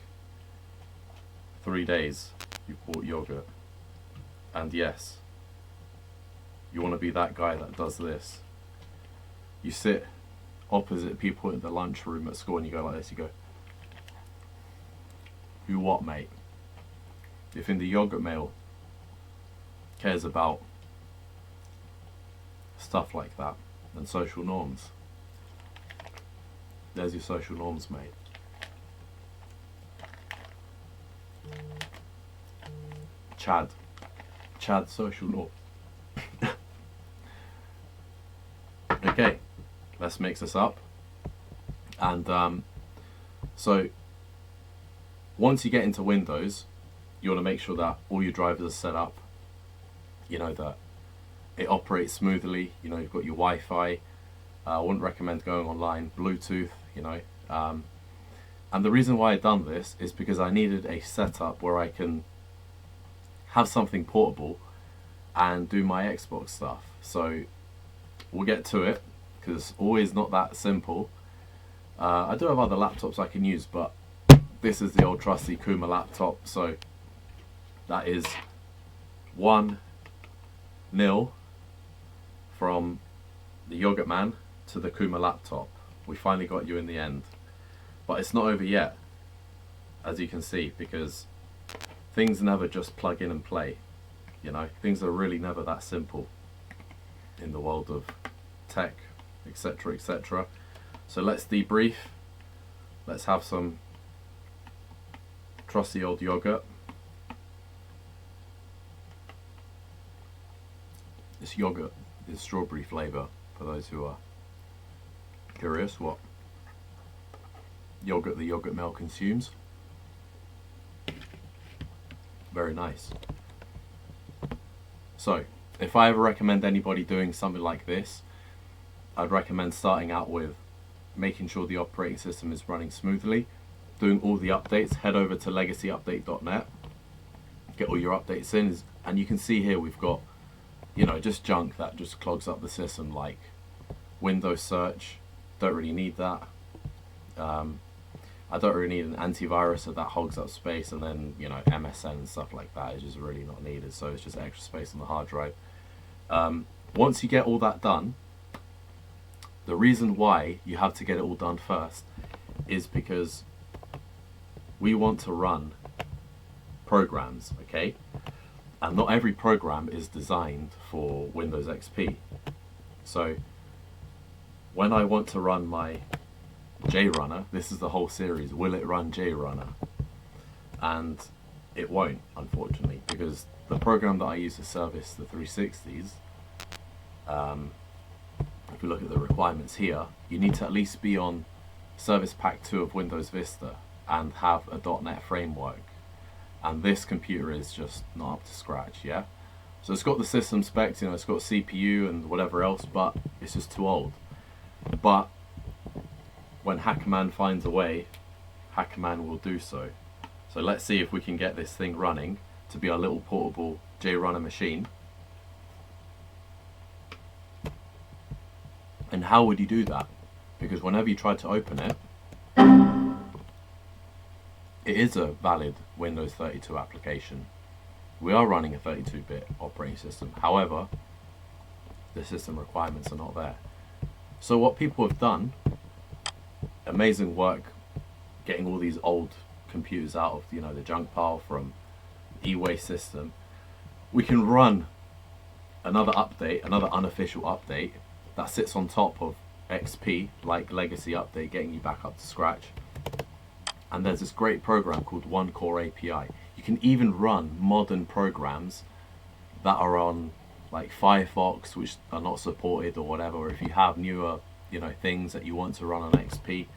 3 days you bought yogurt. And yes, you want to be that guy that does this. You sit opposite people in the lunchroom at school and you go like this, you go, you what, mate? If in the yogurt mail cares about stuff like that and social norms, there's your social norms, mate. Chad social norm. Okay, let's mix this up. And so once you get into Windows, you want to make sure that all your drivers are set up, you know, that it operates smoothly. You know, you've got your Wi-Fi. I wouldn't recommend going online, Bluetooth, you know. And the reason why I've done this is because I needed a setup where I can have something portable and do my Xbox stuff. So we'll get to it, because it's always not that simple. I do have other laptops I can use, but this is the old trusty COOMER laptop. So that is 1-0 from the Yogurt Man to the COOMER laptop. We finally got you in the end. But it's not over yet, as you can see, because things never just plug in and play. You know, things are really never that simple in the world of tech, etc., etc. So let's debrief. Let's have some trusty old yogurt. This yogurt is strawberry flavour, for those who are curious what yogurt the yogurt mill consumes. Very nice. So, if I ever recommend anybody doing something like this, I'd recommend starting out with making sure the operating system is running smoothly, doing all the updates. Head over to legacyupdate.net, get all your updates in, and you can see here we've got, you know, just junk that just clogs up the system, like Windows search. Don't really need that. I don't really need an antivirus, so that hogs up space, and then, you know, MSN and stuff like that is just really not needed, so it's just extra space on the hard drive. Once you get all that done, the reason why you have to get it all done first is because we want to run programs, okay? And not every program is designed for Windows XP. So when I want to run my JRunner, this is the whole series, will it run JRunner? And it won't, unfortunately, because the program that I use to service the 360s, if you look at the requirements here, you need to at least be on Service Pack 2 of Windows Vista and have a .NET framework. And this computer is just not up to scratch, yeah? So it's got the system specs, you know, it's got CPU and whatever else, but it's just too old. But when Hackerman finds a way, Hackerman will do so. So let's see if we can get this thing running to be our little portable JRunner machine. And how would you do that? Because whenever you try to open it, it is a valid Windows 32 application. We are running a 32-bit operating system. However, the system requirements are not there. So what people have done, amazing work getting all these old computers out of, you know, the junk pile from e-waste system. We can run another update, another unofficial update that sits on top of XP, like Legacy Update, getting you back up to scratch. And there's this great program called One Core API. You can even run modern programs that are on like Firefox, which are not supported or whatever, or if you have newer, you know, things that you want to run on XP.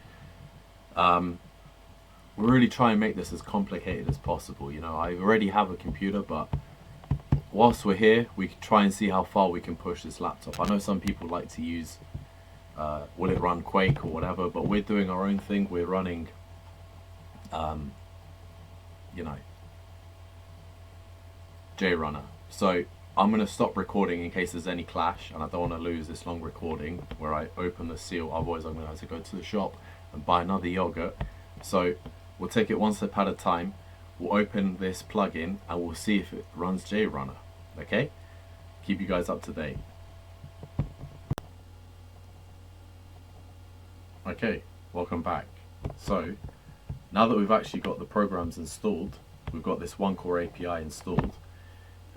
We really try and make this as complicated as possible. You know, I already have a computer, but whilst we're here, we can try and see how far we can push this laptop. I know some people like to use, will it run Quake or whatever, but we're doing our own thing. We're running, you know, JRunner. So I'm going to stop recording in case there's any clash, and I don't want to lose this long recording where I open the seal. Otherwise I'm going to have to go to the shop and buy another yogurt. So we'll take it one step at a time. We'll open this plugin and we'll see if it runs JRunner. Okay? Keep you guys up to date. Okay, welcome back. So now that we've actually got the programs installed, we've got this One Core API installed,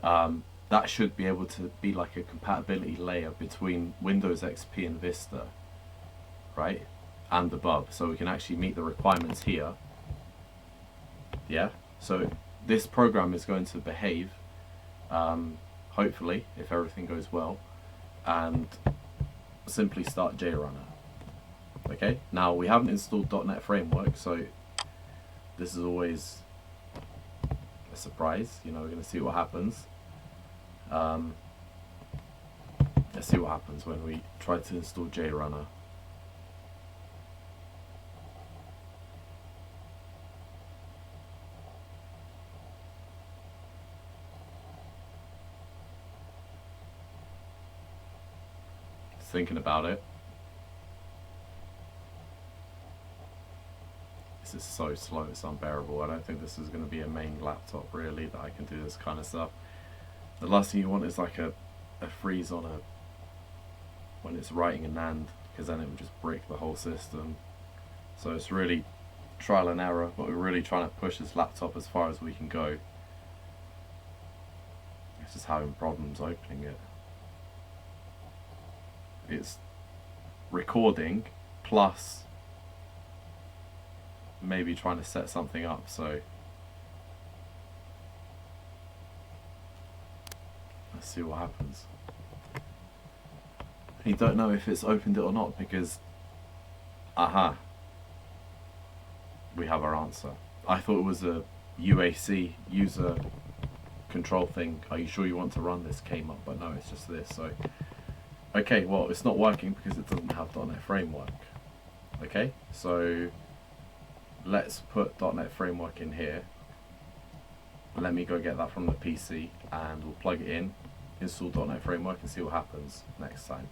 that should be able to be like a compatibility layer between Windows XP and Vista, right? And above, so we can actually meet the requirements here. Yeah, so this program is going to behave, hopefully, if everything goes well, and simply start JRunner. Okay, now we haven't installed .NET Framework, so this is always a surprise. You know, we're going to see what happens. Let's see what happens when we try to install JRunner. Thinking about it. This is so slow, it's unbearable. I don't think this is going to be a main laptop really that I can do this kind of stuff. The last thing you want is like a freeze on when it's writing a NAND, because then it would just break the whole system. So it's really trial and error, but we're really trying to push this laptop as far as we can go. It's just having problems opening it. It's recording plus maybe trying to set something up. So let's see what happens. You don't know if it's opened it or not because, aha, we have our answer. I thought it was a UAC, user control thing. Are you sure you want to run this? Came up, but no, it's just this. So, okay, well, it's not working because it doesn't have .NET Framework. Okay, so let's put .NET Framework in here. Let me go get that from the PC and we'll plug it in, install .NET Framework and see what happens next time.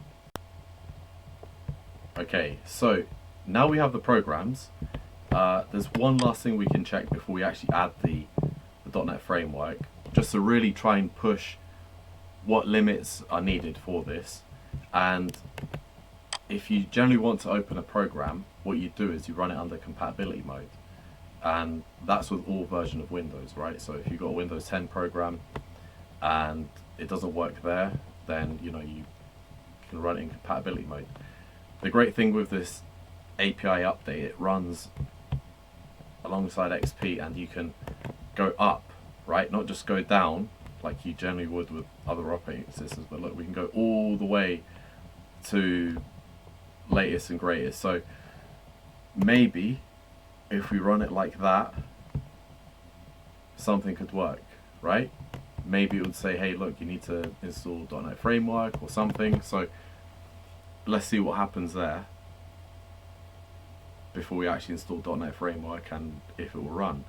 Okay, so now we have the programs. There's one last thing we can check before we actually add the .NET Framework, just to really try and push what limits are needed for this. And if you generally want to open a program, what you do is you run it under compatibility mode. And that's with all version of Windows, right? So if you've got a Windows 10 program and it doesn't work there, then you can run it in compatibility mode. The great thing with this API update, it runs alongside XP and you can go up, right? Not just go down like you generally would with other operating systems, but look, we can go all the way to latest and greatest. So maybe if we run it like that, something could work, right? Maybe it would say, hey, look, you need to install .NET Framework or something. So let's see what happens there before we actually install .NET Framework and if it will run.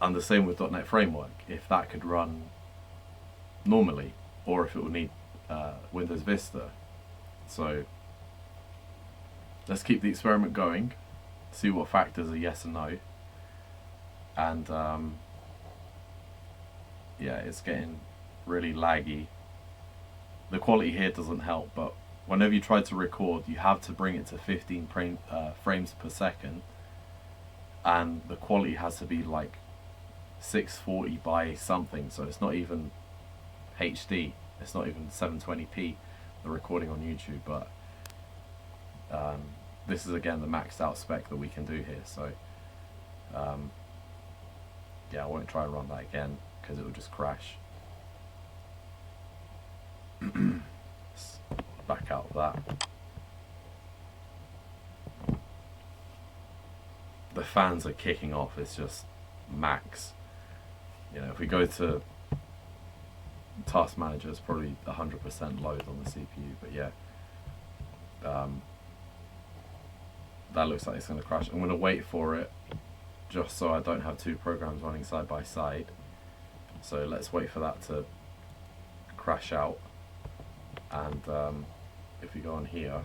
And the same with .NET Framework, if that could run normally or if it will need Windows Vista. So let's keep the experiment going, see what factors are yes and no. And yeah, it's getting really laggy. The quality here doesn't help, but whenever you try to record, you have to bring it to 15 frames per second, and the quality has to be like 640 by something, so it's not even HD, it's not even 720p, the recording on YouTube, but this is again the maxed out spec that we can do here, so yeah, I won't try and run that again because it will just crash. Back out of that. The fans are kicking off, it's just max. If we go to task manager, it's probably 100% load on the CPU, but yeah, that looks like it's going to crash. I'm going to wait for it just so I don't have two programs running side by side. So let's wait for that to crash out. And if we go on here,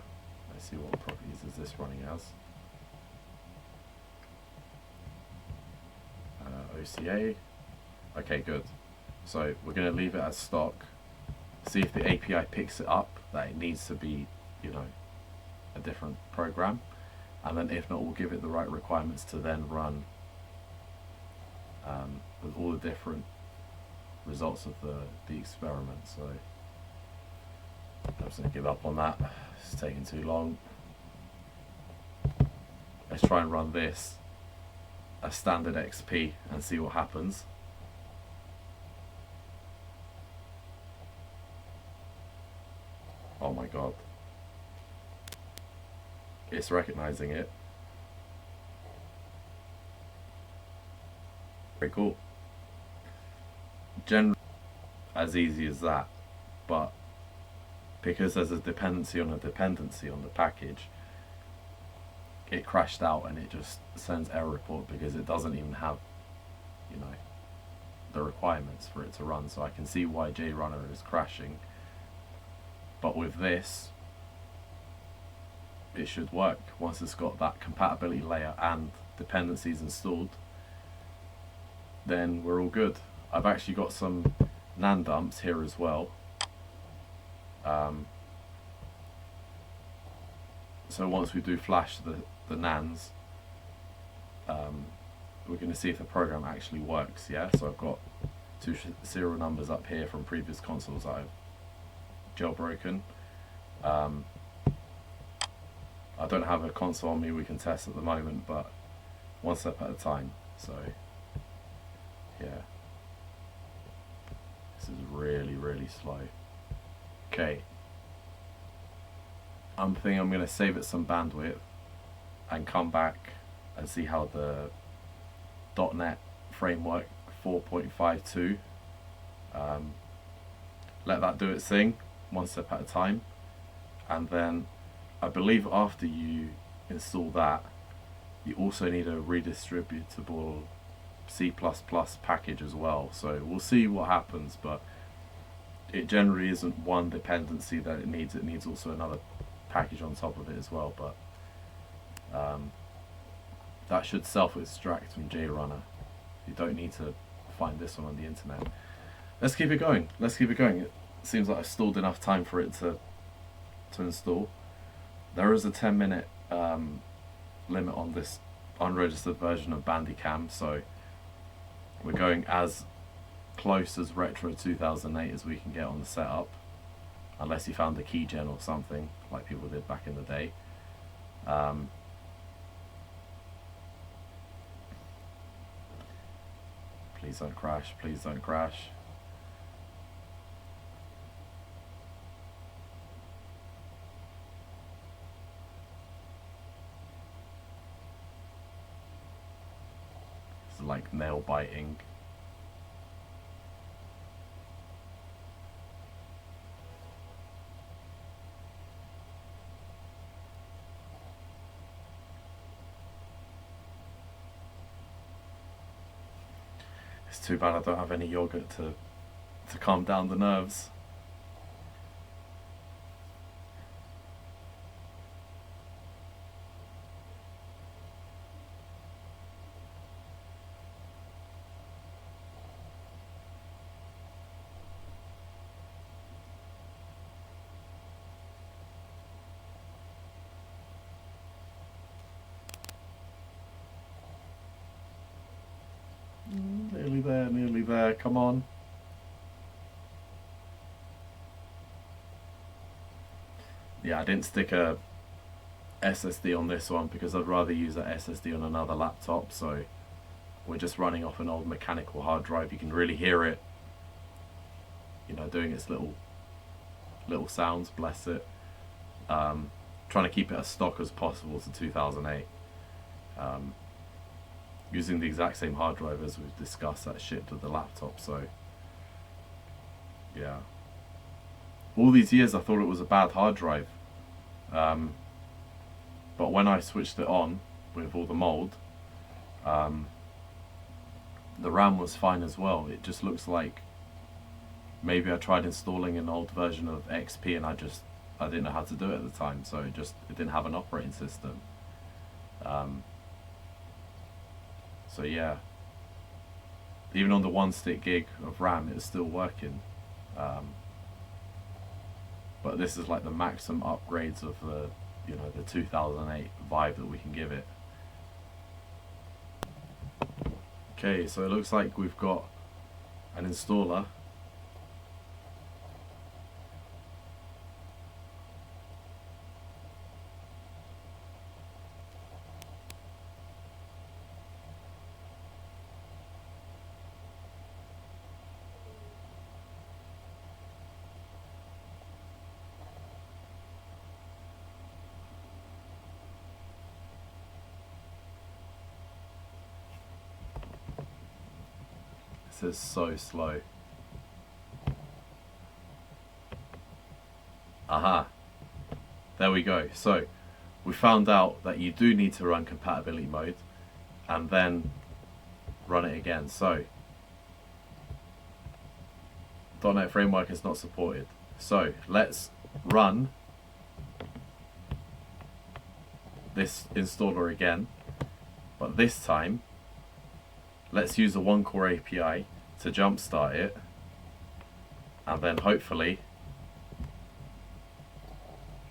let's see what properties is this running as. OCA. Okay, good. So we're going to leave it as stock. See if the API picks it up that it needs to be, a different program. And then if not, we'll give it the right requirements to then run with all the different results of the experiment. So I'm just going to give up on that. It's taking too long. Let's try and run this as standard XP and see what happens. Oh my god. It's recognizing it. Very cool. Generally as easy as that, but because there's a dependency on the package, it crashed out and it just sends error report because it doesn't even have the requirements for it to run. So I can see why JRunner is crashing, but with this it should work once it's got that compatibility layer and dependencies installed. Then we're all good. I've actually got some NAND dumps here as well. So once we do flash the NANDs, we're going to see if the program actually works. Yeah, so I've got two serial numbers up here from previous consoles that I've jailbroken. I don't have a console on me we can test at the moment, but one step at a time. So yeah, this is really, really slow. Okay, I'm thinking I'm going to save it some bandwidth and come back and see how the .NET framework 4.52, let that do its thing, one step at a time. And then I believe after you install that, you also need a redistributable C++ package as well. So we'll see what happens, but it generally isn't one dependency that it needs also another package on top of it as well. But that should self-extract from JRunner. You don't need to find this one on the internet. Let's keep it going. It seems like I've stalled enough time for it to install. There is a 10-minute limit on this unregistered version of Bandicam, so we're going as close as Retro 2008 as we can get on the setup, unless you found the keygen or something like people did back in the day. Please don't crash, please don't crash. It's like nail biting. It's too bad I don't have any yogurt to calm down the nerves. Nearly there, come on. Yeah, I didn't stick a SSD on this one because I'd rather use that SSD on another laptop, so we're just running off an old mechanical hard drive. You can really hear it, you know, doing its little sounds, bless it. Trying to keep it as stock as possible to 2008. Using the exact same hard drive as we've discussed that shipped with the laptop, so yeah. All these years I thought it was a bad hard drive, but when I switched it on with all the mold, the RAM was fine as well. It just looks like maybe I tried installing an old version of XP and I didn't know how to do it at the time, so it didn't have an operating system. So yeah, even on the 1 gig of RAM, it's still working. But this is like the maximum upgrades of the 2008 vibe that we can give it. Okay, so it looks like we've got an installer. This is so slow. Aha, there we go. So we found out that you do need to run compatibility mode and then run it again. So .NET framework is not supported. So let's run this installer again, but this time let's use a one-core API to jumpstart it, and then hopefully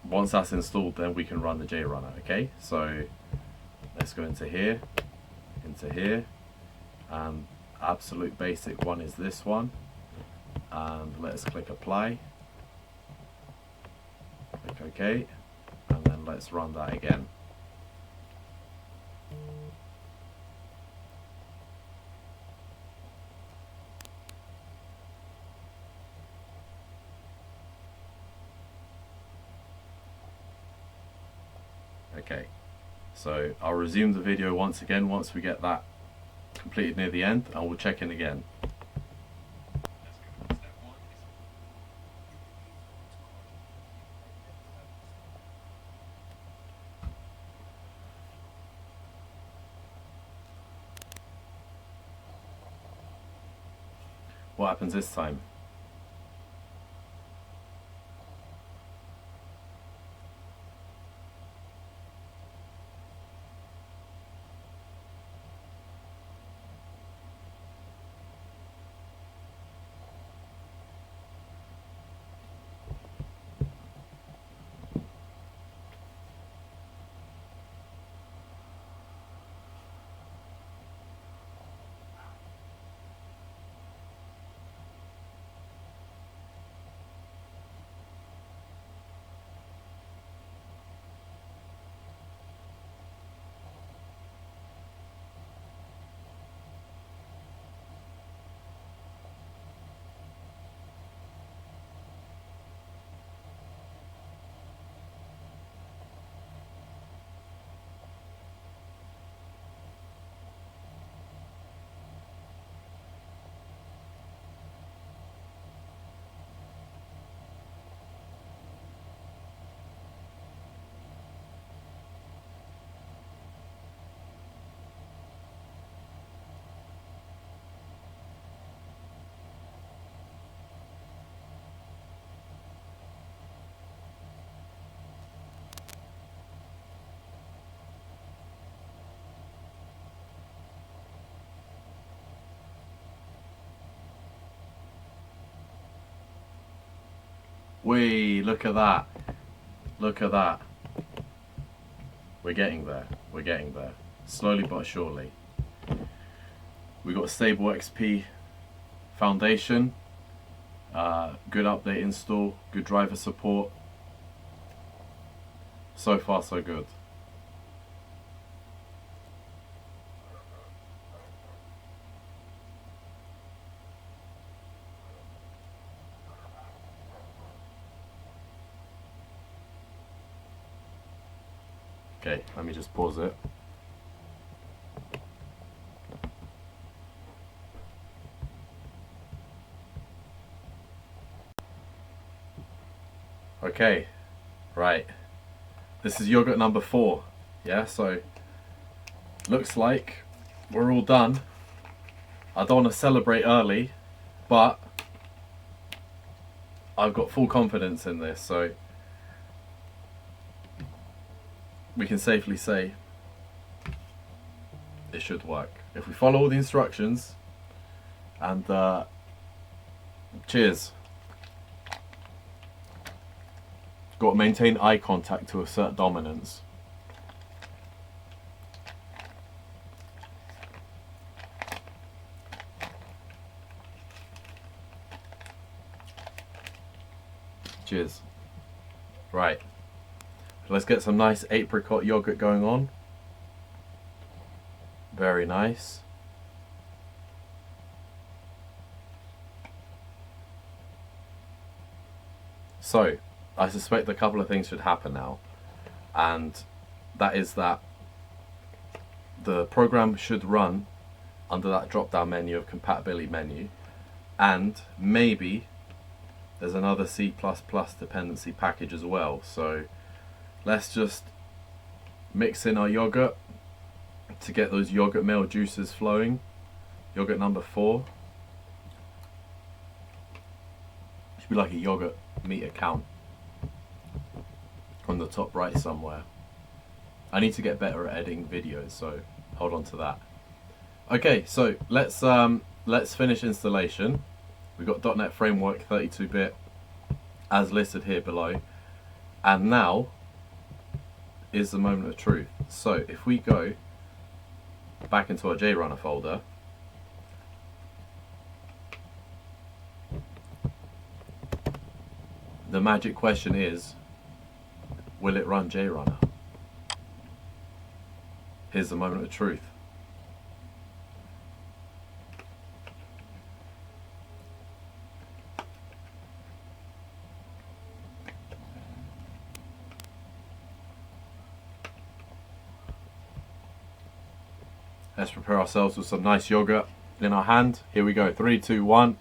once that's installed, then we can run the JRunner. Okay, so let's go into here, and absolute basic one is this one, and let's click apply, click OK, and then and let's run that again. Okay, so I'll resume the video once again once we get that completed near the end, and we'll check in again. What happens this time? Whee, look at that. Look at that. We're getting there. We're getting there. Slowly but surely. We got a stable XP foundation. Good update install. Good driver support. So far so good. Okay, let me just pause it. Okay, right. This is yogurt number 4. Yeah, so looks like we're all done. I don't want to celebrate early, but I've got full confidence in this, so we can safely say it should work if we follow all the instructions. And cheers. Got to maintain eye contact to assert dominance. Cheers. Right. Let's get some nice apricot yogurt going on. Very nice. So, I suspect a couple of things should happen now. And that is that the program should run under that drop down menu of compatibility menu. And maybe there's another C++ dependency package as well. So let's just mix in our yogurt to get those yogurt male juices flowing. Yogurt number 4. Should be like a yogurt meter count on the top right somewhere. I need to get better at editing videos, so hold on to that. Okay, so let's finish installation. We've got .NET Framework 32-bit as listed here below. And now is the moment of truth. So if we go back into our JRunner folder, the magic question is, will it run JRunner? Here's the moment of truth. Let's prepare ourselves with some nice yogurt in our hand. Here we go. 3, 2, 1.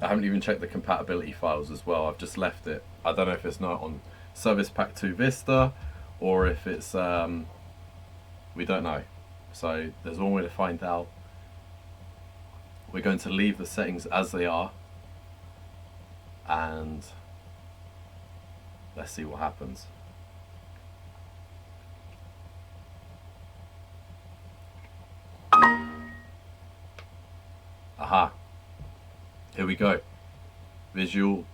I haven't even checked the compatibility files as well. I've just left it. I don't know if it's not on Service Pack 2 Vista or if it's we don't know. So there's one way to find out. We're going to leave the settings as they are and let's see what happens. Aha. Here we go. Visual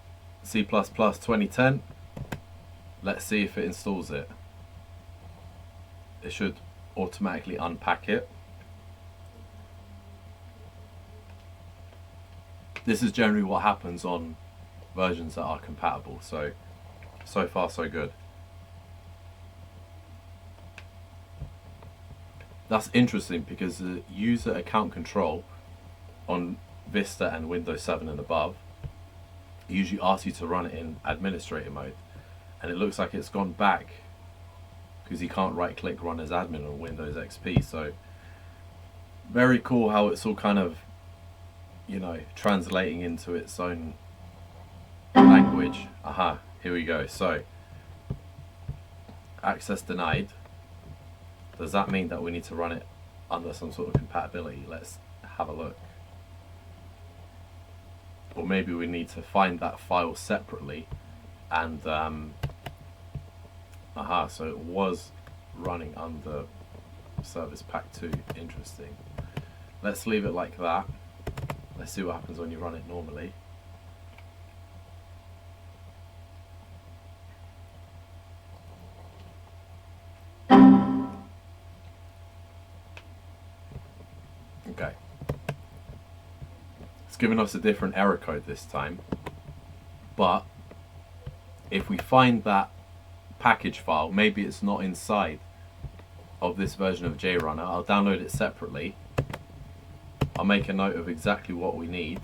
C++ 2010. Let's see if it installs it. It should automatically unpack it. This is generally what happens on versions that are compatible. So far so good. That's interesting because the user account control on Vista and Windows 7 and above usually asks you to run it in administrator mode, and it looks like it's gone back because you can't right click run as admin on Windows XP. So very cool how it's all kind of, you know, translating into its own language. Aha, here we go. So access denied. Does that mean that we need to run it under some sort of compatibility? Let's have a look. Or maybe we need to find that file separately and aha, so it was running under Service Pack 2. Interesting. Let's leave it like that. Let's see what happens when you run it normally. Okay. It's giving us a different error code this time, but if we find that package file, maybe it's not inside of this version of JRunner, I'll download it separately. I'll make a note of exactly what we need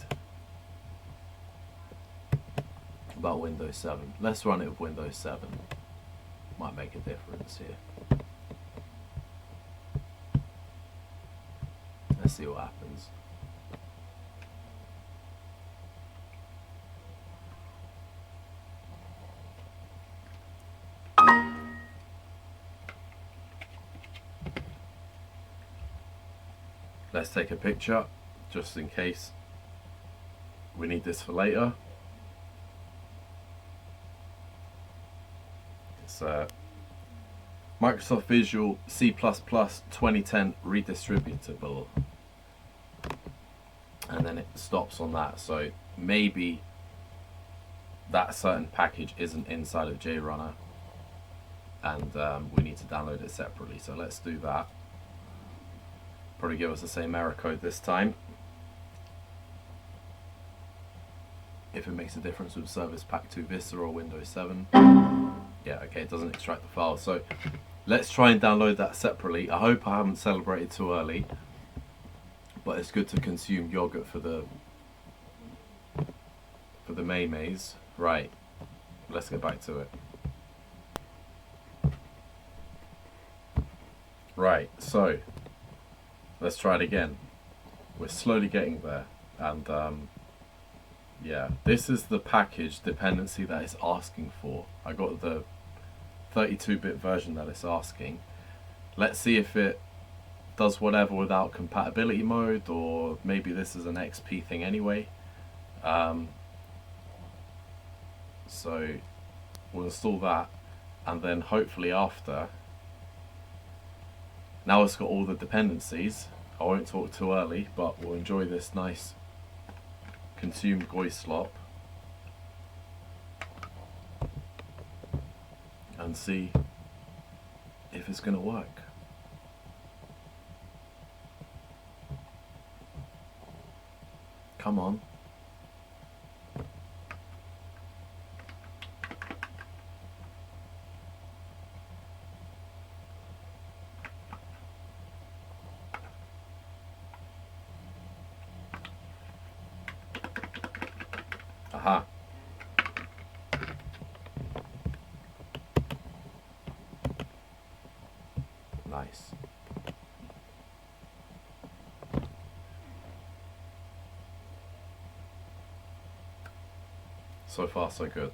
about Windows 7. Let's run it with Windows 7. Might make a difference here. Let's see what happens. Let's take a picture just in case we need this for later. It's Microsoft Visual C++ 2010 redistributable, and then it stops on that. So maybe that certain package isn't inside of JRunner and we need to download it separately. So let's do that. Probably give us the same error code this time. If it makes a difference with Service Pack 2 Vista or Windows 7. Yeah, okay, it doesn't extract the file. So let's try and download that separately. I hope I haven't celebrated too early, but it's good to consume yogurt for the Maymays. Right, let's get back to it. Right, so let's try it again. We're slowly getting there, and yeah, this is the package dependency that it's asking for. I got the 32-bit version that it's asking. Let's see if it does whatever without compatibility mode, or maybe this is an XP thing anyway. So we'll install that, and then hopefully after, now it's got all the dependencies. I won't talk too early, but we'll enjoy this nice consumed goy slop and see if it's going to work. Come on. Aha. Nice. So far, so good.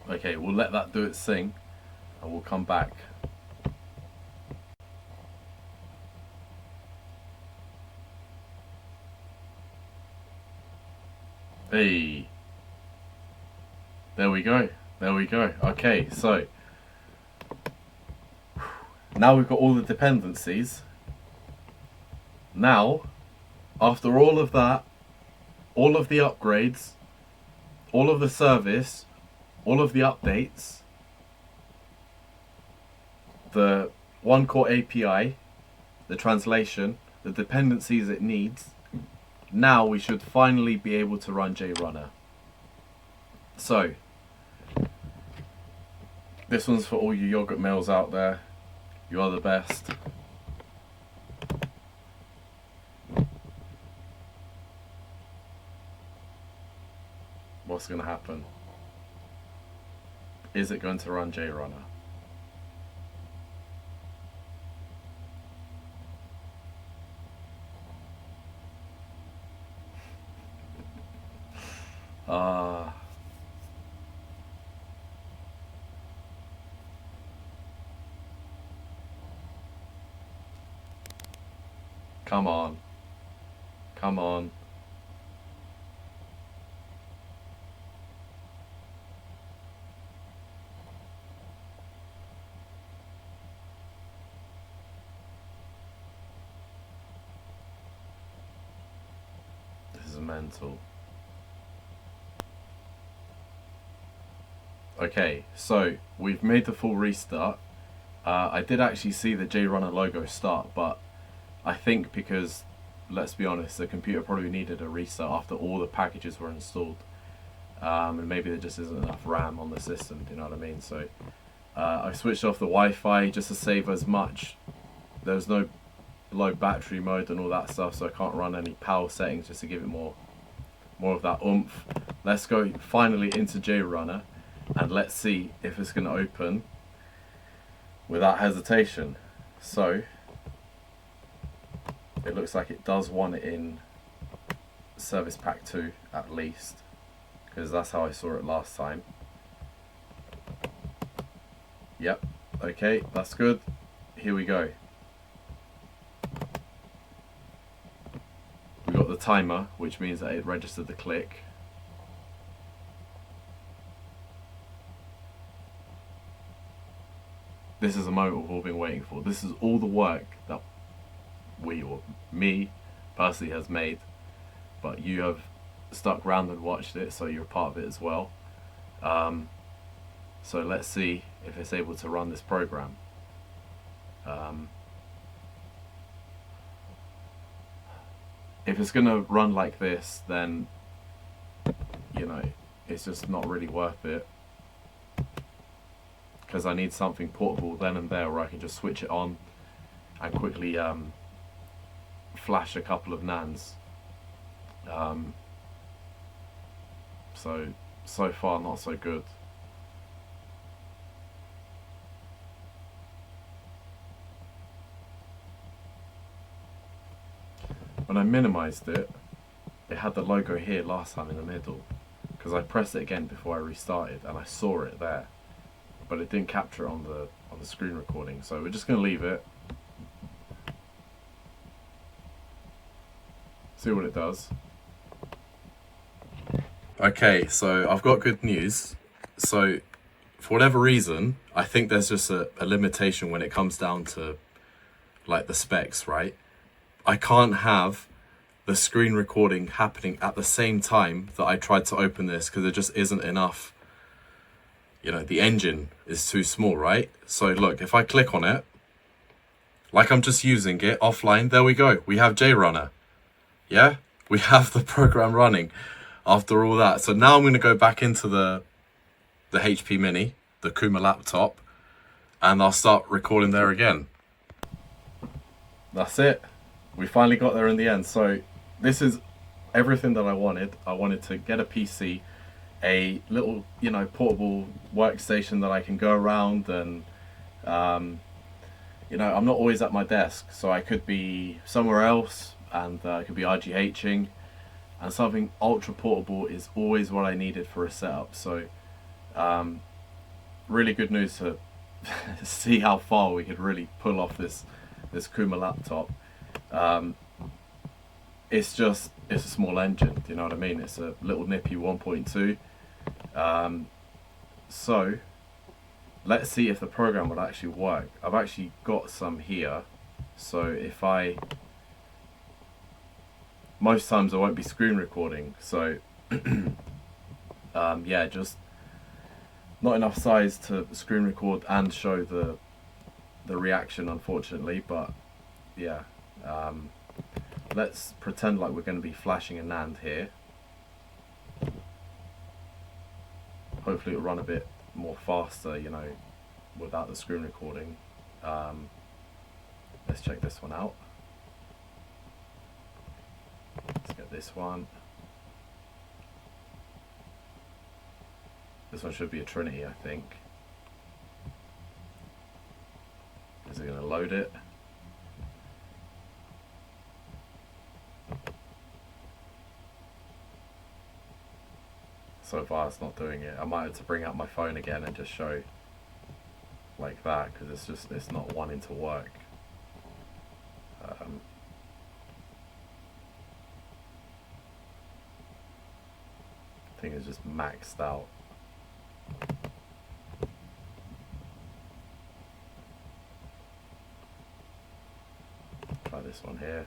Okay, we'll let that do its thing and we'll come back. Hey, there we go, there we go. Okay, so now we've got all the dependencies. Now, after all of that, all of the upgrades, all of the service, all of the updates, the one core API, the translation, the dependencies it needs, now we should finally be able to run JRunner. So, this one's for all you yogurt males out there. You are the best. What's going to happen? Is it going to run JRunner? Come on. Come on. This is mental. Okay, so we've made the full restart. I did actually see the JRunner logo start, but I think because, let's be honest, the computer probably needed a restart after all the packages were installed. And maybe there just isn't enough RAM on the system, do you know what I mean? So I switched off the Wi-Fi just to save as much. There's no low battery mode and all that stuff, so I can't run any power settings just to give it more of that oomph. Let's go finally into JRunner and let's see if it's going to open without hesitation. So it looks like it does want it in Service Pack 2 at least, because that's how I saw it last time. Yep, okay, that's good. Here we go. We got the timer, which means that it registered the click. This is a moment we've all been waiting for. This is all the work that we, or me personally, has made, but you have stuck around and watched it, so you're a part of it as well. So let's see if it's able to run this program. If it's gonna run like this, then you know it's just not really worth it, because I need something portable then and there where I can just switch it on and quickly flash a couple of nans. So far not so good. When I minimized it, it had the logo here last time in the middle, because I pressed it again before I restarted and I saw it there, but it didn't capture it on the screen recording. So we're just going to leave it, see what it does. Okay, so I've got good news. So for whatever reason, I think there's just a limitation when it comes down to like the specs, right? I can't have the screen recording happening at the same time that I tried to open this, because there just isn't enough, you know, the engine is too small, right? So look, if I click on it, like I'm just using it offline, there we go. We have JRunner. Yeah, we have the program running after all that. So now I'm going to go back into the HP Mini, the COOMER laptop, and I'll start recording there again. That's it. We finally got there in the end. So this is everything that I wanted. I wanted to get a PC, a little, you know, portable workstation that I can go around and, you know, I'm not always at my desk, so I could be somewhere else and I could be RGHing, and something ultra portable is always what I needed for a setup. So really good news to see how far we could really pull off this COOMER laptop. It's a small engine, do you know what I mean? It's a little nippy 1.2. So let's see if the program would actually work. I've actually got some here, so if most times I won't be screen recording, so yeah, just not enough size to screen record and show the reaction, unfortunately. But yeah, let's pretend like we're going to be flashing a NAND here. Hopefully it'll run a bit more faster, you know, without the screen recording. Let's check this one out. Let's get this one. This one should be a Trinity, I think. Is it going to load it? So far it's not doing it. I might have to bring out my phone again and just show like that, because it's not wanting to work. I think it's just maxed out. Try this one here.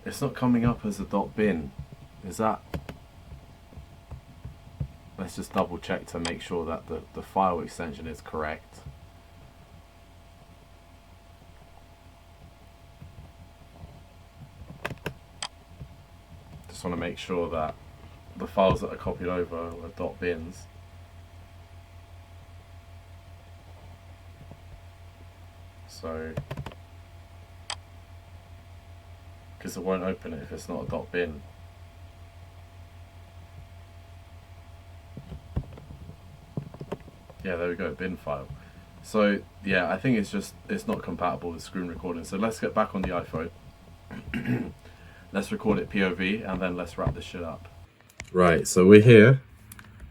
It's not coming up as a .bin. Is that? Let's just double check to make sure that the file extension is correct. Just want to make sure that the files that are copied over are .bins. So, because it won't open it if it's not a .bin. Yeah, there we go, bin file. So yeah, I think it's not compatible with screen recording. So let's get back on the iPhone. Let's record it POV and then let's wrap this shit up. Right, so we're here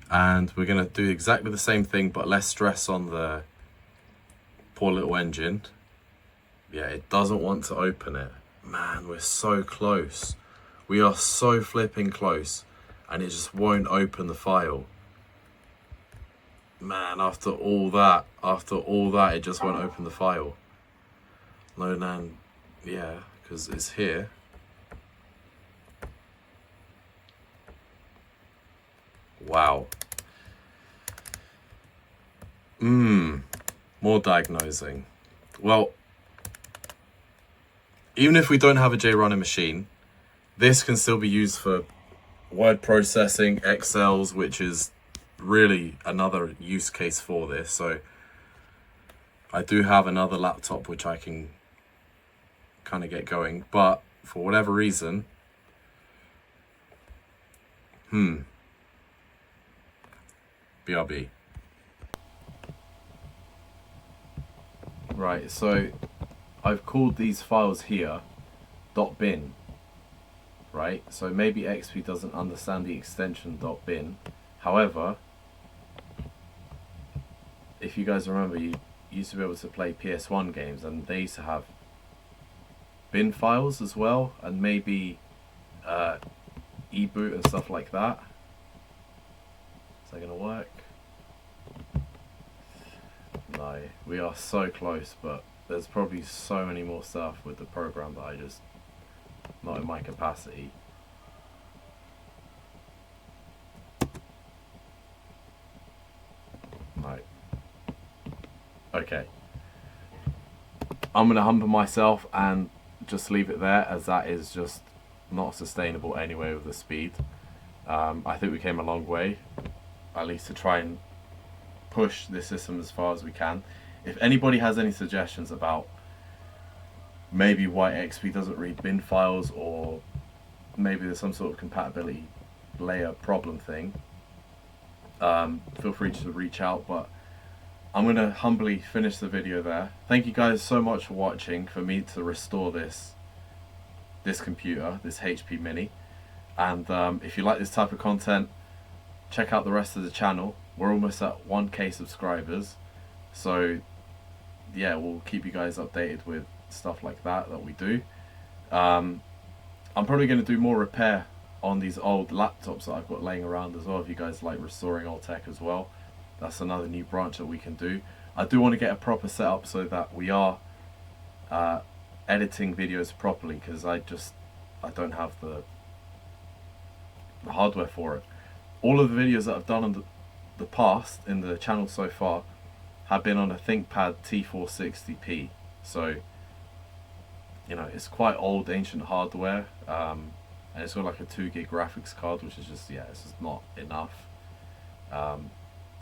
and we're gonna do exactly the same thing but less stress on the poor little engine. Yeah, it doesn't want to open it. Man, we're so close. We are so flipping close and it just won't open the file. Man, after all that, it just won't open the file. No, nan, yeah, because it's here. Wow. More diagnosing. Well, even if we don't have a JRunner machine, this can still be used for word processing, Excels, which is really another use case for this. So I do have another laptop which I can kind of get going, but for whatever reason, BRB. Right, so I've called these files here .bin, right? So maybe XP doesn't understand the extension .bin. However, if you guys remember, you used to be able to play PS1 games and they used to have bin files as well, and maybe eBoot and stuff like that. Is that gonna work? know. We are so close, but there's probably so many more stuff with the program that I just not in my capacity. No. Okay. I'm gonna humble myself and just leave it there, as that is just not sustainable anyway with the speed. I think we came a long way, at least to try and push this system as far as we can. If anybody has any suggestions about maybe why XP doesn't read bin files, or maybe there's some sort of compatibility layer problem thing, feel free to reach out. But I'm going to humbly finish the video there. Thank you guys so much for watching, for me to restore this computer, this HP Mini. And if you like this type of content, check out the rest of the channel. We're almost at 1K subscribers, so yeah, we'll keep you guys updated with stuff like that we do. I'm probably going to do more repair on these old laptops that I've got laying around as well. If you guys like restoring old tech as well, that's another new branch that we can do. I do want to get a proper setup so that we are editing videos properly, because I don't have the hardware for it. All of the videos that I've done in the past in the channel so far have been on a ThinkPad T460p, so you know, it's quite old, ancient hardware, and it's got like a 2 gig graphics card, which is just, yeah, it's just not enough.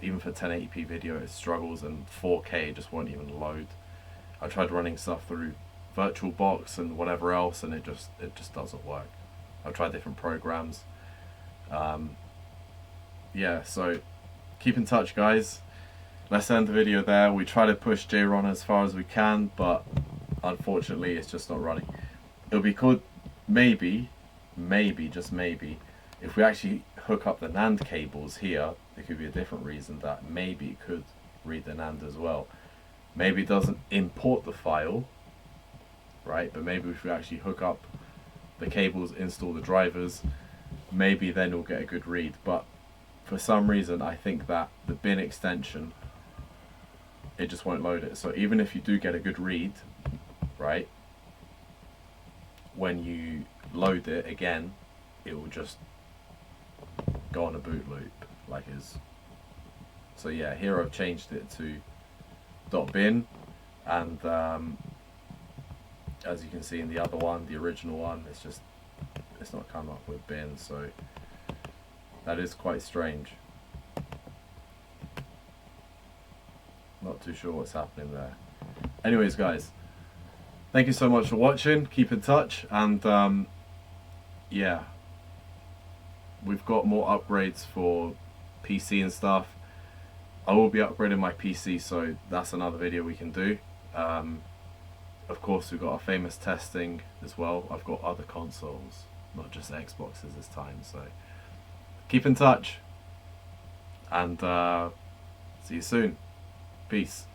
Even for 1080p video it struggles, and 4K just won't even load. I tried running stuff through VirtualBox and whatever else, and it just doesn't work. I've tried different programs. Yeah, so keep in touch, guys. Let's end the video there. We try to push JRON as far as we can, but unfortunately it's just not running. It'll be cool, maybe, just maybe, if we actually hook up the NAND cables here, there could be a different reason that maybe it could read the NAND as well. Maybe it doesn't import the file, right? But maybe if we actually hook up the cables, install the drivers, maybe then we'll get a good read. But for some reason I think that the bin extension, it just won't load it. So even if you do get a good read, right, when you load it again, it will just go on a boot loop like is. So yeah, here I've changed it to .bin, and as you can see in the other one, the original one, it's not come up with bin, so that is quite strange. Not too sure what's happening there. Anyways, guys, thank you so much for watching. Keep in touch, and yeah, we've got more upgrades for PC and stuff. I will be upgrading my PC, so that's another video we can do. Of course, we've got our famous testing as well. I've got other consoles, not just Xboxes this time, so keep in touch, and see you soon. Peace.